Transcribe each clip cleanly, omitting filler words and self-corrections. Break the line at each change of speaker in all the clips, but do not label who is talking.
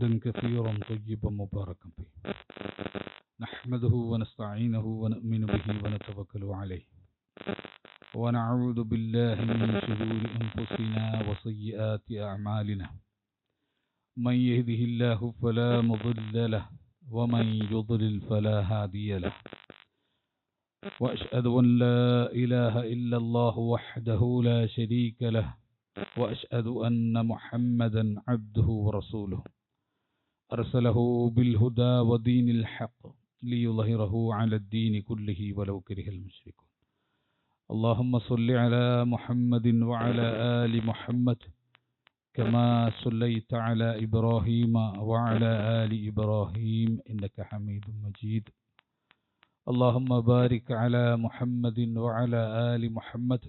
حمدا كثيرا طيبا مباركا فيه نحمده ونستعينه ونؤمن به ونتوكل عليه ونعوذ بالله من شرور أنفسنا وسيئات أعمالنا من يهده الله فلا مضل له ومن يضلل فلا هادي له وأشهد أن لا إله إلا الله وحده لا شريك له وأشهد أن محمدا عبده ورسوله أرسله بالهدى ودين الحق ليظهره على الدين كله ولو كره المشركون اللهم صل على محمد وعلى آل محمد كما صليت على إبراهيم وعلى آل إبراهيم إنك حميد مجيد اللهم بارك على محمد وعلى آل محمد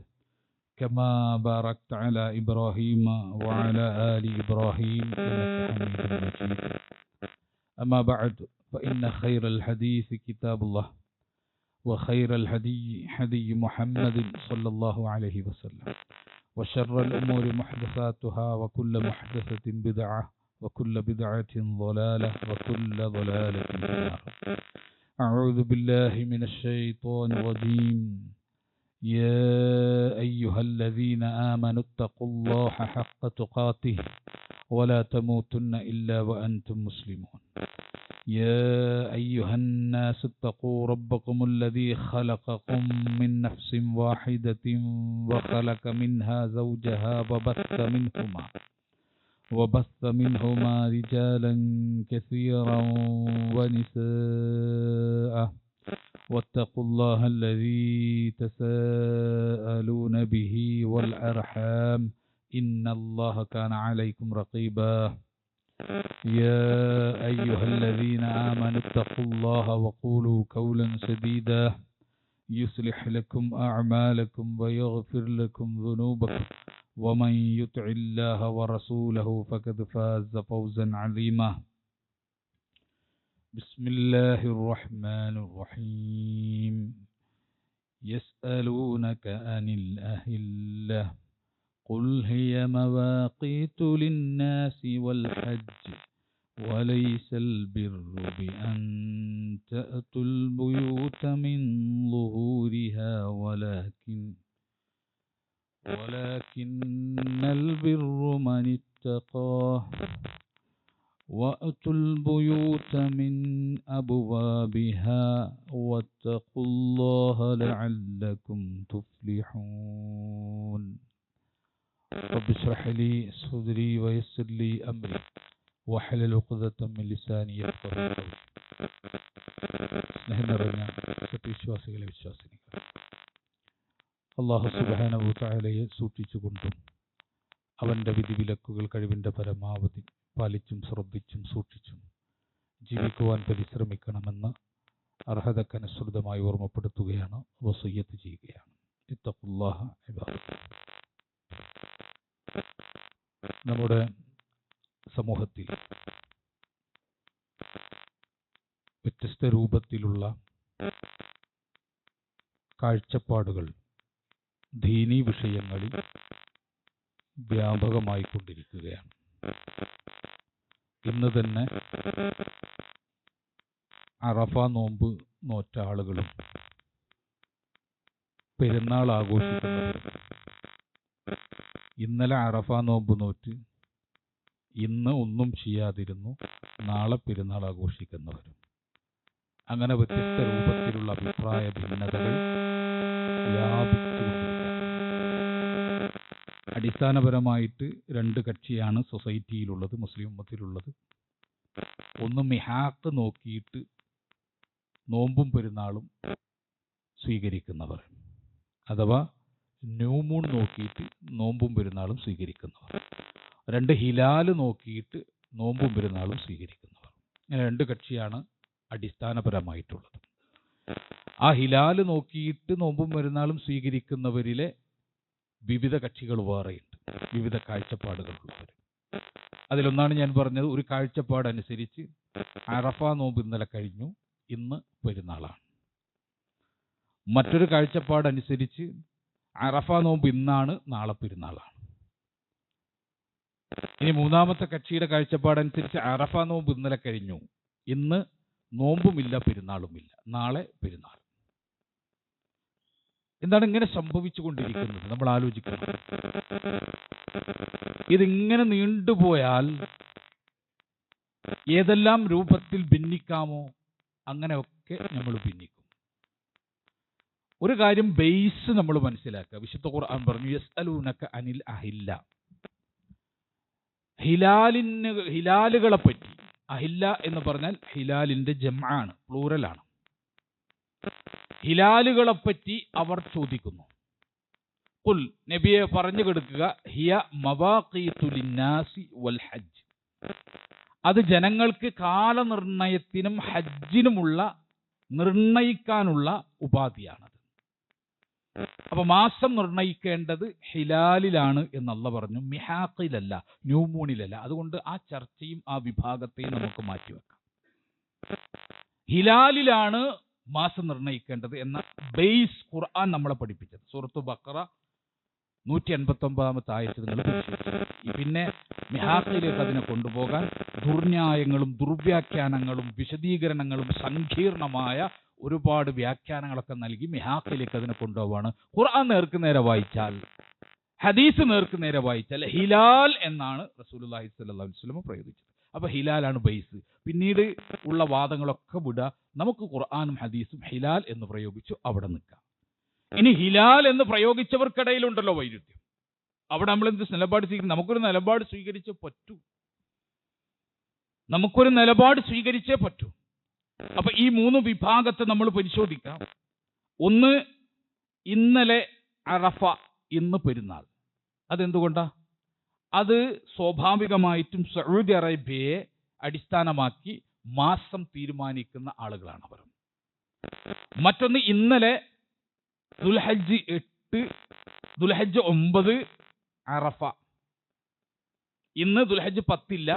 كما باركت على إبراهيم وعلى آل إبراهيم إنك حميد مجيد أما بعد فإن خير الحديث كتاب الله وخير الهدي هدي محمد صلى الله عليه وسلم وشر الأمور محدثاتها وكل محدثة بدعة وكل بدعة ضلالة وكل ضلالة في النار أعوذ بالله من الشيطان الرجيم يا أيها الذين آمنوا اتقوا الله حق تقاته ولا تموتن إلا وأنتم مسلمون يا أيها الناس اتقوا ربكم الذي خلقكم من نفس واحدة وخلق منها زوجها وبث منهما رجالا كثيرا ونساء واتقوا الله الذي تساءلون به والأرحام إن الله كان عليكم رقيبا يا أيها الذين آمنوا اتقوا الله وقولوا قولا سديدا يصلح لكم أعمالكم ويغفر لكم ذنوبكم ومن يطع الله ورسوله فقد فاز فوزا عظيما بسم الله الرحمن الرحيم يسألونك عن الأهلة قل هي مواقيت للناس والحج وليس البر بأن تأتوا البيوت من ظهورها ولكن البر من اتقى وأتوا البيوت من أبوابها واتقوا الله لعلكم تفلحون رب اشرح لي صدري ويسر لي أمري واحلل عقدة من لساني يفقهوا قولي സ്നേഹം നിറഞ്ഞ സത്യവിശ്വാസികളെ വിശ്വാസിനികൾ അല്ലാഹു സുബ്ഹാനഹു വ തആലയെ സൂക്ഷിച്ചുകൊണ്ടും അവൻ്റെ വിധിവിലക്കുകൾ കഴിവിൻ്റെ പരമാവധി പാലിച്ചും ശ്രദ്ധിച്ചും സൂക്ഷിച്ചും ജീവിക്കുവാൻ പരിശ്രമിക്കണമെന്ന് അർഹതക്കനുസൃതമായി ഓർമ്മപ്പെടുത്തുകയാണ്, വസിയ്യത്ത് ചെയ്യുകയാണ്. ഇത്തഖുല്ലാഹ ഇബാദ്. നമ്മുടെ സമൂഹത്തിൽ വ്യത്യസ്ത രൂപത്തിലുള്ള കാഴ്ചപ്പാടുകൾ ദീനീ വിഷയങ്ങളിൽ വ്യാപകമായി കൊണ്ടിരിക്കുകയാണ്. ഇന്ന് തന്നെ അറഫ നോമ്പ് നോറ്റ ആളുകളും പെരുന്നാൾ ആഘോഷിക്കുന്നവരും, ഇന്നലെ അറഫ നോമ്പ് നോറ്റ് ഇന്ന് ഒന്നും ചെയ്യാതിരുന്നു നാളെ പെരുന്നാൾ ആഘോഷിക്കുന്നവരും, അങ്ങനെ വ്യത്യസ്ത രൂപത്തിലുള്ള അഭിപ്രായ ഭിന്നതകൾ വ്യാപിച്ചുകൊണ്ടിരിക്കുകയാണ്. അടിസ്ഥാനപരമായിട്ട് രണ്ട് കക്ഷിയാണ് സൊസൈറ്റിയിലുള്ളത്, മുസ്ലിം ഉമ്മത്തിലുള്ളത്. ഒന്ന് മിഹാക്ക് നോക്കിയിട്ട് നോമ്പും പെരുന്നാളും സ്വീകരിക്കുന്നവർ, അഥവാ ന്യൂമൂൺ നോക്കിയിട്ട് നോമ്പും പെരുന്നാളും സ്വീകരിക്കുന്നവർ. രണ്ട് ഹിലാല് നോക്കിയിട്ട് നോമ്പും പെരുന്നാളും സ്വീകരിക്കുന്നവർ. ഇങ്ങനെ രണ്ട് കക്ഷിയാണ് അടിസ്ഥാനപരമായിട്ടുള്ളത്. ആ ഹിലാല് നോക്കിയിട്ട് നോമ്പും പെരുന്നാളും സ്വീകരിക്കുന്നവരിലെ വിവിധ കക്ഷികൾ വേറെയുണ്ട്, വിവിധ കാഴ്ചപ്പാടുകളുള്ളവർ. അതിലൊന്നാണ് ഞാൻ പറഞ്ഞത്, ഒരു കാഴ്ചപ്പാടനുസരിച്ച് അറഫ നോമ്പ് ഇന്നലെ കഴിഞ്ഞു, ഇന്ന് പെരുന്നാളാണ്. മറ്റൊരു കാഴ്ചപ്പാടനുസരിച്ച് അറഫ നോമ്പ് ഇന്നാണ്, നാളെ പെരുന്നാളാണ്. ഇനി മൂന്നാമത്തെ കക്ഷിയുടെ കാഴ്ചപ്പാടനുസരിച്ച് അറഫ നോമ്പ് ഇന്നലെ കഴിഞ്ഞു, ഇന്ന് നോമ്പുമില്ല പെരുന്നാളുമില്ല, നാളെ പെരുന്നാൾ. എന്താണ് ഇങ്ങനെ സംഭവിച്ചുകൊണ്ടിരിക്കുന്നത്? നമ്മൾ ആലോചിക്കണം. ഇതിങ്ങനെ നീണ്ടുപോയാൽ ഏതെല്ലാം രൂപത്തിൽ ഭിന്നിക്കാമോ അങ്ങനെയൊക്കെ നമ്മൾ ഭിന്നിക്കും. ഒരു കാര്യം ബേസ് നമ്മൾ മനസ്സിലാക്കുക. വിശുദ്ധ ഖുർആൻ പറഞ്ഞു യസ്അലൂനക അനിൽ അഹില്ല. ഹിലാലുകളെ പറ്റി. അഹില്ല എന്ന് പറഞ്ഞാൽ ഹിലാലിന്റെ ജംആണ്, പ്ലൂറലാണ്. ഹിലാലുകളെ പറ്റി അവർ ചോദിക്കുന്നു. ഖുൽ, നബിയെ പറഞ്ഞു കൊടുക്കുക, ഹിയ മവാഖീതു ലിന്നാസി വൽ ഹജ്ജ്. അത് ജനങ്ങൾക്ക് കാലനിർണയത്തിനും ഹജ്ജിനുമുള്ള നിർണയിക്കാനുള്ള ഉപാധിയാണത്. അപ്പൊ മാസം നിർണയിക്കേണ്ടത് ഹിലാലിലാണ് എന്നല്ല പറഞ്ഞു, മിഹാഖിലല്ല, ന്യൂമൂണിലല്ല. അതുകൊണ്ട് ആ ചർച്ചയും ആ വിഭാഗത്തെയും നമുക്ക് മാറ്റിവെക്കാം. ഹിലാലിലാണ് മാസം നിർണയിക്കേണ്ടത് എന്ന ബേസ് ഖുർആൻ നമ്മളെ പഠിപ്പിച്ചത്. സൂറത്ത് ബഖറ 189 ആയത്ത് നിങ്ങൾ പരിശോധിച്ചു. പിന്നെ മിഹാഖിലേക്ക് അതിനെ കൊണ്ടുപോകാൻ ദുർന്യായങ്ങളും ദുർവ്യാഖ്യാനങ്ങളും വിശദീകരണങ്ങളും സങ്കീർണമായ ഒരുപാട് വ്യാഖ്യാനങ്ങളൊക്കെ നൽകി മിഹാഖിലേക്ക് അതിനെ കൊണ്ടുപോവാണ്. ഖുർആൻ നേർക്കുനേരെ വായിച്ചാൽ, ഹദീസ് നേർക്കുനേരെ വായിച്ചാൽ ഹിലാൽ എന്നാണ് റസൂലുള്ളാഹി സ്വല്ലല്ലാഹു അലൈഹി വസല്ലം പ്രയോഗിച്ചത്. അപ്പൊ ഹിലാലാണ് ബേസ്. പിന്നീട് ഉള്ള വാദങ്ങളൊക്കെ വിടുക, നമുക്ക് ഖുർആനും ഹദീസും ഹിലാൽ എന്ന് പ്രയോഗിച്ചു, അവിടെ നിൽക്കാം. ഇനി ഹിലാൽ എന്ന് പ്രയോഗിച്ചവർക്കിടയിലുണ്ടല്ലോ വൈരുദ്ധ്യം. അവിടെ നമ്മൾ എന്ത് നിലപാട് സ്വീകരിക്കും? നമുക്കൊരു നിലപാട് സ്വീകരിച്ചേ പറ്റൂ. നമുക്കൊരു നിലപാട് സ്വീകരിച്ചേ പറ്റൂ. അപ്പൊ ഈ മൂന്ന് വിഭാഗത്തെ നമ്മൾ പരിശോധിക്കാം. ഒന്ന്, ഇന്നലെ അറഫ, ഇന്ന് പെരുന്നാൾ. അതെന്തുകൊണ്ടാ? അത് സ്വാഭാവികമായിട്ടും സൗദി അറേബ്യയെ അടിസ്ഥാനമാക്കി മാസം തീരുമാനിക്കുന്ന ആളുകളാണ് അവർ. മറ്റൊന്ന്, ഇന്നലെ ദുൽഹജ്ജ് 8, ദുൽഹജ്ജ് 9 അറഫ. ഇന്ന് ദുൽഹജ്ജ് 10 ഇല്ല,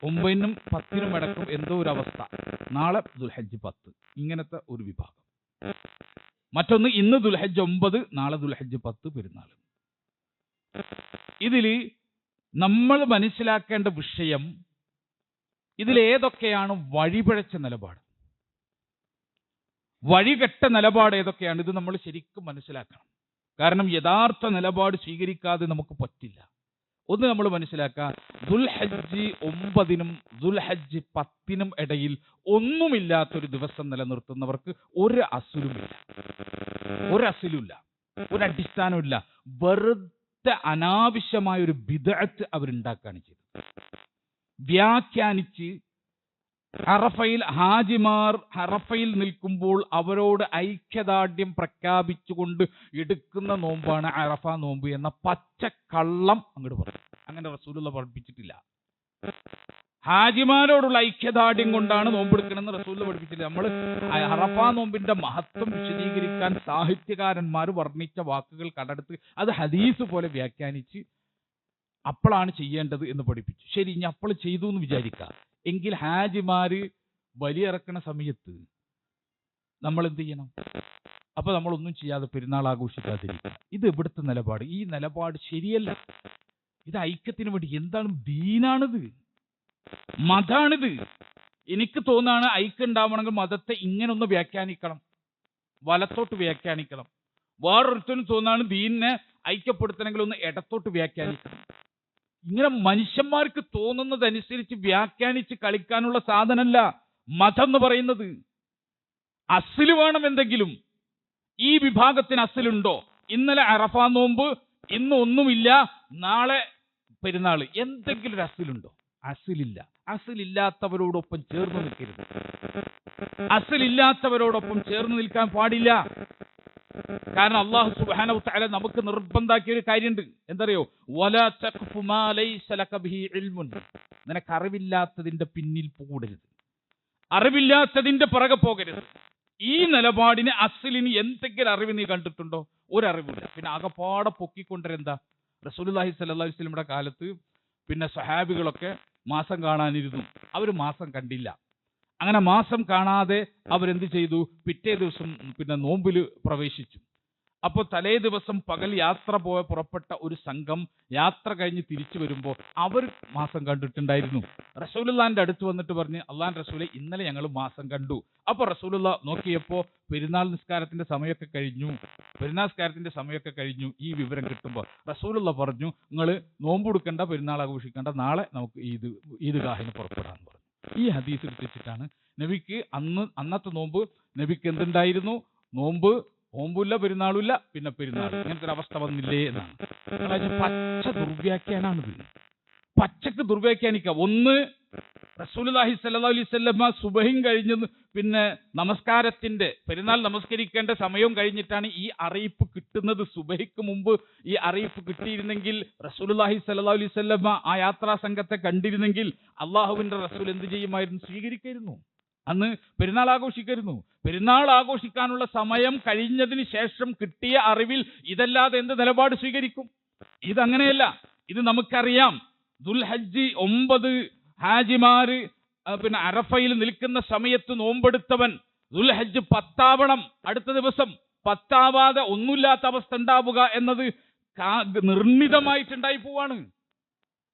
9നും 10നും അടക്കം എന്തോ ഒരു അവസ്ഥ. നാളെ ദുൽഹജ്ജ് 10. ഇങ്ങനത്തെ ഒരു വിഭാഗം. മറ്റൊന്ന്, ഇന്ന് ദുൽഹജ്ജ് 9, നാളെ ദുൽഹജ്ജ് 10 പെരുന്നാൾ. ഇതിൽ നമ്മൾ മനസ്സിലാക്കേണ്ട വിഷയം, ഇതിലേതൊക്കെയാണ് വഴിപിഴച്ച നിലപാട്, വഴികെട്ട നിലപാട് ഏതൊക്കെയാണ്? ഇത് നമ്മൾ ശരിക്കും മനസ്സിലാക്കണം. കാരണം യഥാർത്ഥ നിലപാട് സ്വീകരിക്കാതെ നമുക്ക് പറ്റില്ല. ഒന്ന് നമ്മൾ മനസ്സിലാക്കുക, ദുൽഹജ്ജ് 9നും ദുൽഹജ്ജ് 10നും ഇടയിൽ ഒന്നുമില്ലാത്തൊരു ദിവസം നിലനിർത്തുന്നവർക്ക് ഒരു അസുലുമില്ല, ഒരു അടിസ്ഥാനമില്ല. വെറുതെ അനാവശ്യമായ ഒരു ബിദ്അത്ത് അവരുണ്ടാക്കുകയാണ് ചെയ്തത്. വ്യാഖ്യാനിച്ച് അറഫയിൽ ഹാജിമാർ അറഫയിൽ നിൽക്കുമ്പോൾ അവരോട് ഐക്യദാർഢ്യം പ്രഖ്യാപിച്ചുകൊണ്ട് എടുക്കുന്ന നോമ്പാണ് അറഫ നോമ്പ് എന്ന പച്ചക്കള്ളം അങ്ങോട്ട് പറഞ്ഞു. അങ്ങനെ റസൂലുള്ള പഠിപ്പിച്ചിട്ടില്ല. ഹാജിമാരോടുള്ള ഐക്യദാർഢ്യം കൊണ്ടാണ് നോമ്പെടുക്കണമെന്ന് റസൂലുള്ള പഠിപ്പിച്ചിട്ടില്ല. നമ്മൾ അറഫ നോമ്പിന്റെ മഹത്വം വിശദീകരിക്കാൻ സാഹിത്യകാരന്മാർ വർണ്ണിച്ച വാക്കുകൾ കണ്ടെടുത്ത് അത് ഹദീസ് പോലെ വ്യാഖ്യാനിച്ച് അപ്പോഴാണ് ചെയ്യേണ്ടത് എന്ന് പഠിപ്പിച്ചു. ശരി, ഇനി അപ്പോൾ ചെയ്തു എന്ന് വിചാരിക്കാം. എങ്കിൽ ഹാജിമാര് ബലിയിറക്കണ സമയത്ത് നമ്മൾ എന്ത് ചെയ്യണം? അപ്പൊ നമ്മളൊന്നും ചെയ്യാതെ പെരുന്നാൾ ആഘോഷിക്കാതിരിക്കുക. ഇത് ഇവിടുത്തെ നിലപാട്. ഈ നിലപാട് ശരിയല്ല. ഇത് ഐക്യത്തിന് വേണ്ടി. എന്താണ്? ദീനാണിത്, മതാണിത്. എനിക്ക് തോന്നാണ് ഐക്യം ഉണ്ടാവണമെങ്കിൽ മതത്തെ ഇങ്ങനെ ഒന്ന് വ്യാഖ്യാനിക്കണം, വലത്തോട്ട് വ്യാഖ്യാനിക്കണം. വേറൊരുത്തനും തോന്നാണ് ദീനിനെ ഐക്യപ്പെടുത്തണമെങ്കിൽ ഒന്ന് ഇടത്തോട്ട് വ്യാഖ്യാനിക്കണം. ഇങ്ങനെ മനുഷ്യന്മാർക്ക് തോന്നുന്നതനുസരിച്ച് വ്യാഖ്യാനിച്ച് കളിക്കാനുള്ള സാധനമല്ല മതം എന്ന് പറയുന്നത്. അസില് വേണം എന്തെങ്കിലും. ഈ വിഭാഗത്തിന് അസിലുണ്ടോ? ഇന്നലെ അറഫ നോമ്പ്, ഇന്ന് ഒന്നുമില്ല, നാളെ പെരുന്നാൾ. എന്തെങ്കിലും ഒരു അസിലുണ്ടോ? അസിലില്ല. അസിലില്ലാത്തവരോടൊപ്പം ചേർന്ന് നിൽക്കരുത്. അസിലില്ലാത്തവരോടൊപ്പം ചേർന്ന് നിൽക്കാൻ പാടില്ല. കാരണം അല്ലാഹു സുബ്ഹാനഹു വതആല നമുക്ക് നിർബന്ധാക്കിയ ഒരു കാര്യമുണ്ട്. എന്തറിയോ? വലാ തഖ്ഫു മാ ലൈസ ലക ബിഹി ഇൽമുൻ. നിനക്ക് അറിവില്ലാത്തതിന്റെ പിന്നിൽ പോകരുത്, അറിവില്ലാത്തതിന്റെ പുറകെ പോകരുത്. ഈ നിലപാടിന് അസ്ലിന് എന്തെങ്കിലും അറിവ് നീ കണ്ടിട്ടുണ്ടോ? ഒരറിവില്ല. പിന്നെ ആകപ്പാടെ പൊക്കിക്കൊണ്ടരെന്താ? റസൂലുള്ളാഹി സ്വല്ലല്ലാഹു അലൈഹി വസല്ലമയുടെ കാലത്ത് പിന്നെ സഹാബികളൊക്കെ മാസം കാണാനിരുന്നു. അവർ മാസം കണ്ടില്ല. അങ്ങനെ മാസം കാണാതെ അവരെന്ത് ചെയ്തു? പിറ്റേ ദിവസം പിന്നെ നോമ്പിൽ പ്രവേശിച്ചു. അപ്പോൾ തലേ ദിവസം പകൽ യാത്ര പുറപ്പെട്ട ഒരു സംഘം യാത്ര കഴിഞ്ഞ് തിരിച്ചു വരുമ്പോൾ അവർ മാസം കണ്ടിട്ടുണ്ടായിരുന്നു. റസൂലുള്ളാന്റെ അടുത്ത് വന്നിട്ട് പറഞ്ഞ്, അള്ളാഹുവിന്റെ റസൂലെ, ഇന്നലെ ഞങ്ങൾ മാസം കണ്ടു. അപ്പോൾ റസൂലുള്ള നോക്കിയപ്പോൾ പെരുന്നാൾ നിസ്കാരത്തിന്റെ സമയമൊക്കെ കഴിഞ്ഞു. ഈ വിവരം കിട്ടുമ്പോൾ റസൂലുള്ള പറഞ്ഞു, നിങ്ങൾ നോമ്പ് കൊടുക്കണ്ട, പെരുന്നാൾ ആഘോഷിക്കണ്ട, നാളെ നമുക്ക് ഈദ്ഗാഹിന് പുറപ്പെടാൻ പറഞ്ഞു. ഈ ഹദീസ് വെച്ചിട്ടാണ് നബിക്ക് അന്നത്തെ നോമ്പ് നബിക്ക് എന്തുണ്ടായിരുന്നു? നോമ്പുമില്ല, പെരുന്നാളുമില്ല, പിന്നെ പെരുന്നാൾ, ഇങ്ങനത്തെ ഒരു അവസ്ഥ വന്നില്ലേ എന്നാണ്. പച്ച ദുർവ്യാഖ്യാനാണിത്. പച്ചക്ക് ദുർവ്യാഖ്യാനിക്കുക. ഒന്ന്, റസൂലുള്ളാഹി സ്വല്ലല്ലാഹു അലൈഹി വസല്ലമ സുബഹിൻ കഴിഞ്ഞ് പിന്നെ നമസ്കാരത്തിന്റെ പെരുന്നാൾ നമസ്കരിക്കേണ്ട സമയം കഴിഞ്ഞിട്ടാണ് ഈ അറിയിപ്പ് കിട്ടുന്നത്. സുബഹിക്ക് മുമ്പ് ഈ അറിയിപ്പ് കിട്ടിയിരുന്നെങ്കിൽ റസൂലുള്ളാഹി സ്വല്ലല്ലാഹു അലൈഹി വസല്ലമ ആ യാത്രാ സംഘത്തെ കണ്ടിരുന്നെങ്കിൽ അള്ളാഹുവിന്റെ റസൂൽ എന്ത് ചെയ്യുമായിരുന്നു? സ്വീകരിക്കായിരുന്നു. അന്ന് പെരുന്നാൾ ആഘോഷിക്കരുന്നു. പെരുന്നാൾ ആഘോഷിക്കാനുള്ള സമയം കഴിഞ്ഞതിന് ശേഷം കിട്ടിയ അറിവിൽ ഇതല്ലാതെ എന്ത് നിലപാട് സ്വീകരിക്കും? ഇതങ്ങനെയല്ല. ഇത് നമുക്കറിയാം. ദുൽഹജ്ജ് 9 ഹാജിമാര് പിന്നെ അറഫയിൽ നിൽക്കുന്ന സമയത്ത് നോമ്പെടുത്തവൻ ദുൽഹജ്ജ് 10 അടുത്ത ദിവസം 10 ഒന്നുമില്ലാത്ത അവസ്ഥ ഉണ്ടാവുക എന്നത് നിർണിതമായിട്ടുണ്ടായി പോവാണ്.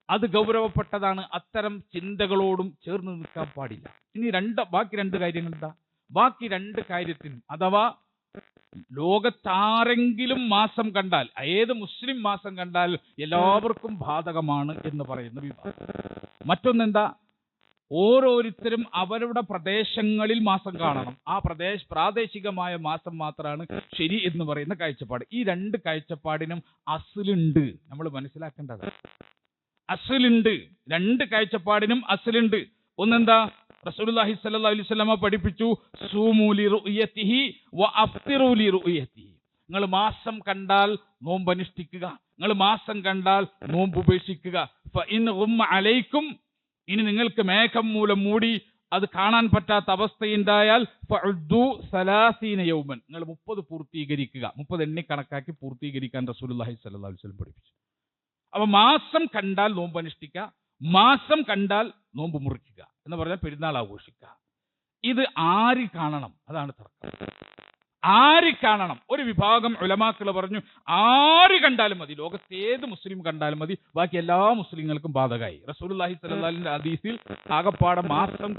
അത് ഗൗരവപ്പെട്ടതാണ്. അത്തരം ചിന്തകളോടും ചേർന്ന് നിൽക്കാൻ പാടില്ല. ഇനി ബാക്കി രണ്ട് കാര്യങ്ങൾ എന്താ? ബാക്കി രണ്ട് കാര്യത്തിന്, അഥവാ ലോകത്താരെങ്കിലും മാസം കണ്ടാൽ, ഏത് മുസ്ലിം മാസം കണ്ടാൽ എല്ലാവർക്കും ബാധകമാണ് എന്ന് പറയുന്ന വിഭാഗം. മറ്റൊന്നെന്താ? ഓരോരുത്തരും അവരുടെ പ്രദേശങ്ങളിൽ മാസം കാണണം. ആ പ്രാദേശികമായ മാസം മാത്രമാണ് ശരി എന്ന് പറയുന്ന കാഴ്ചപ്പാട്. ഈ രണ്ട് കാഴ്ചപ്പാടിനും അസ്ലുണ്ട്. നമ്മൾ മനസ്സിലാക്കേണ്ടത് അസ്ലുണ്ട്. രണ്ട് കാഴ്ചപ്പാടിനും അസ്ലുണ്ട്. ഒന്നെന്താ? റസൂലുള്ളാഹി സ്വല്ലല്ലാഹു അലൈഹി വസല്ലമ പഠിപ്പിച്ചു, സൂമു ലിറുയതിഹി വഅഫ്തിറു ലിറുയതിഹി. നിങ്ങൾ മാസം കണ്ടാൽ നോമ്പ് അനുഷ്ഠിക്കുക, നിങ്ങൾ മാസം കണ്ടാൽ നോമ്പ് ഉപേക്ഷിക്കുക. ഫഇൻ ഗുമ്മ അലൈക്കും, ഇനി നിങ്ങൾക്ക് മേഘം മൂലം മൂടി അത് കാണാൻ പറ്റാത്ത അവസ്ഥയുണ്ടായാൽ ഫഉദ്ദു 30 യൗമൻ, നിങ്ങൾ 30 പൂർത്തീകരിക്കുക. 30 എണ്ണി കണക്കാക്കി പൂർത്തീകരിക്കാൻ റസൂലുള്ളാഹി സ്വല്ലല്ലാഹു അലൈഹി വസല്ലം പഠിപ്പിച്ചു. അപ്പൊ മാസം കണ്ടാൽ നോമ്പ് അനുഷ്ഠിക്കുക, മാസം കണ്ടാൽ നോമ്പ് മുറിക്കുക എന്ന് പറഞ്ഞാൽ പെരുന്നാൾ ആഘോഷിക്കുക. ഇത് ആര് കാണണം? അതാണ് തർക്കം. ആര് കാണണം? ഒരു വിഭാഗം ഉലമാക്കൾ പറഞ്ഞു, ആര് കണ്ടാലും മതി, ലോകത്തെ ഏത് മുസ്ലിം കണ്ടാലും മതി, ബാക്കി എല്ലാ മുസ്ലിങ്ങൾക്കും ബാധകമായി. റസൂലുള്ളാഹി സ്വല്ലല്ലാഹു അലൈഹി വസല്ലം ഹദീസിൽ ആകപ്പാടെ മാസം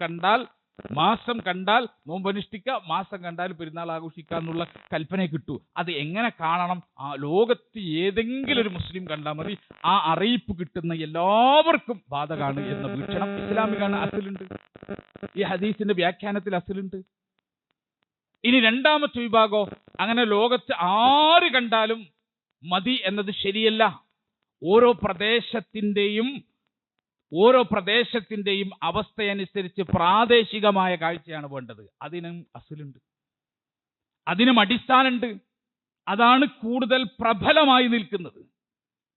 കണ്ടാൽ നോമ്പ് അനുഷ്ഠിക്കുക, മാസം കണ്ടാൽ പെരുന്നാൾ ആഘോഷിക്കുക എന്നുള്ള കൽപ്പന കിട്ടൂ. അത് എങ്ങനെ കാണണം? ആ ലോകത്ത് ഏതെങ്കിലും ഒരു മുസ്ലിം കണ്ടാൽ മതി, ആ അറിയിപ്പ് കിട്ടുന്ന എല്ലാവർക്കും ബാധകമാണ് എന്ന വീക്ഷണം ഇസ്ലാമികാണ്. അസലുണ്ട്. ഈ ഹദീസിന്റെ വ്യാഖ്യാനത്തിൽ അസലുണ്ട്. ഇനി രണ്ടാമത്തെ വിഭാഗോ, അങ്ങനെ ലോകത്ത് ആര് കണ്ടാലും മതി എന്നത് ശരിയല്ല. ഓരോ പ്രദേശത്തിന്റെയും അവസ്ഥയനുസരിച്ച് പ്രാദേശികമായ കാഴ്ചയാണ് വേണ്ടത്. അതിനും അസലുണ്ട്, അതിനും അടിസ്ഥാനമുണ്ട്. അതാണ് കൂടുതൽ പ്രബലമായി നിൽക്കുന്നത്.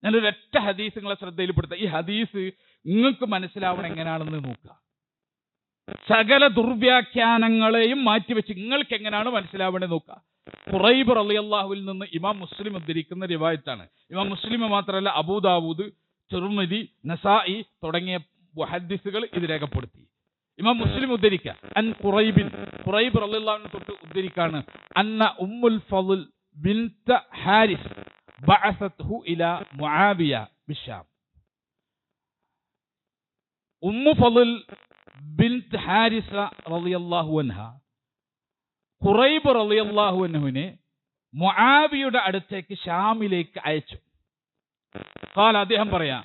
ഞാനൊരൊറ്റ ഹദീസ് നിങ്ങളെ ശ്രദ്ധയിൽപ്പെടുത്താം. ഈ ഹദീസ് നിങ്ങൾക്ക് മനസ്സിലാവണം എങ്ങനെയാണെന്ന് നോക്കുക. സകല ദുർവ്യാഖ്യാനങ്ങളെയും മാറ്റിവെച്ച് നിങ്ങൾക്ക് എങ്ങനെയാണ് മനസ്സിലാവേണ്ടത് നോക്കുക. ഖുറൈബ് റളിയല്ലാഹുവിൽ നിന്ന് ഇമാം മുസ്ലിം ഉദ്ധരിക്കുന്ന റിവായത്താണ്. ഇമാം മുസ്ലിം മാത്രമല്ല, അബൂദാവൂദ്, തിർമിദി, നസായി തുടങ്ങിയ മുഹദ്ദിസുകൾ ഇത് രേഖപ്പെടുത്തി. ഇമാം മുസ്ലിം ഉദ്ധരിക്കുക, അൻ ഖുറൈബ് റളിയല്ലാഹു തൊട്ട് ഉദ്ധരിക്കാണ്, അന്ന ഉമ്മുൽ ഫളൽ ബിൻത ഹാരിസ് ബഅസത്ഹു ഇലാ മുആവിയ ബിശാം. ഉമ്മു ഫളൽ ബിൻത് ഹാരിസ റളിയല്ലാഹു അൻഹ ഖുറൈബ് റളിയല്ലാഹു അൻഹുവിനെ മുആവിയുടെ അടുത്തേക്ക് ഷാമിലേക്ക് അയച്ചു. ഖാല, അദ്ദേഹം പറയാ,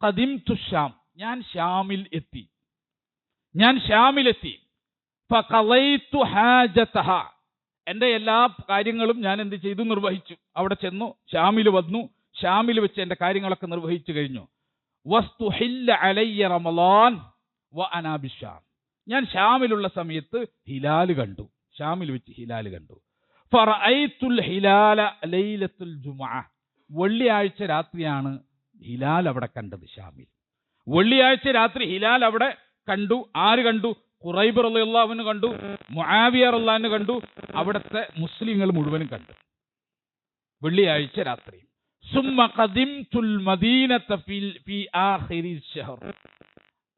ഖദിംതു ഷാം, ഞാൻ ഷാമിൽ എത്തി. ഫഖളൈതു ഹാജതഹ, എൻ്റെ എല്ലാ കാര്യങ്ങളും ഞാൻ എന്ത് ചെയ്തു? നിർവഹിച്ചു. അവിടെ ചെന്നു, ഷാമിൽ വന്നു, ഷാമിൽ വെച്ച് എൻ്റെ കാര്യങ്ങളൊക്കെ നിർവഹിച്ചു കഴിഞ്ഞു. വസ്തുഹില്ല അലയ്യ റമളാൻ വ അനാ ബിശാം, ഞാൻ ഷാമിലുള്ള സമയത്ത് ഹിലാല് കണ്ടു, ഷാമിൽ വെച്ച് ഹിലാല് കണ്ടു. ഫറഅയ്തുൽ ഹിലാല ലൈലത്തുൽ ജുമുഅ, വെള്ളിയാഴ്ച രാത്രിയാണ് ഹിലാൽ അവിടെ കണ്ടത്. ഷാമിൽ വെള്ളിയാഴ്ച രാത്രി ഹിലാൽ അവിടെ കണ്ടു. ആര് കണ്ടു? ഖുറൈബ് റളിയല്ലാഹു അൻഹു കണ്ടു, മുആവിയ റളിയല്ലാഹു അൻഹു കണ്ടു, അവിടുത്തെ മുസ്ലിങ്ങൾ മുഴുവനും കണ്ടു വെള്ളിയാഴ്ച രാത്രി. സുമ്മ ഖദിംതുൽ മദീനത ഫി ആഖിരി ശഹർ,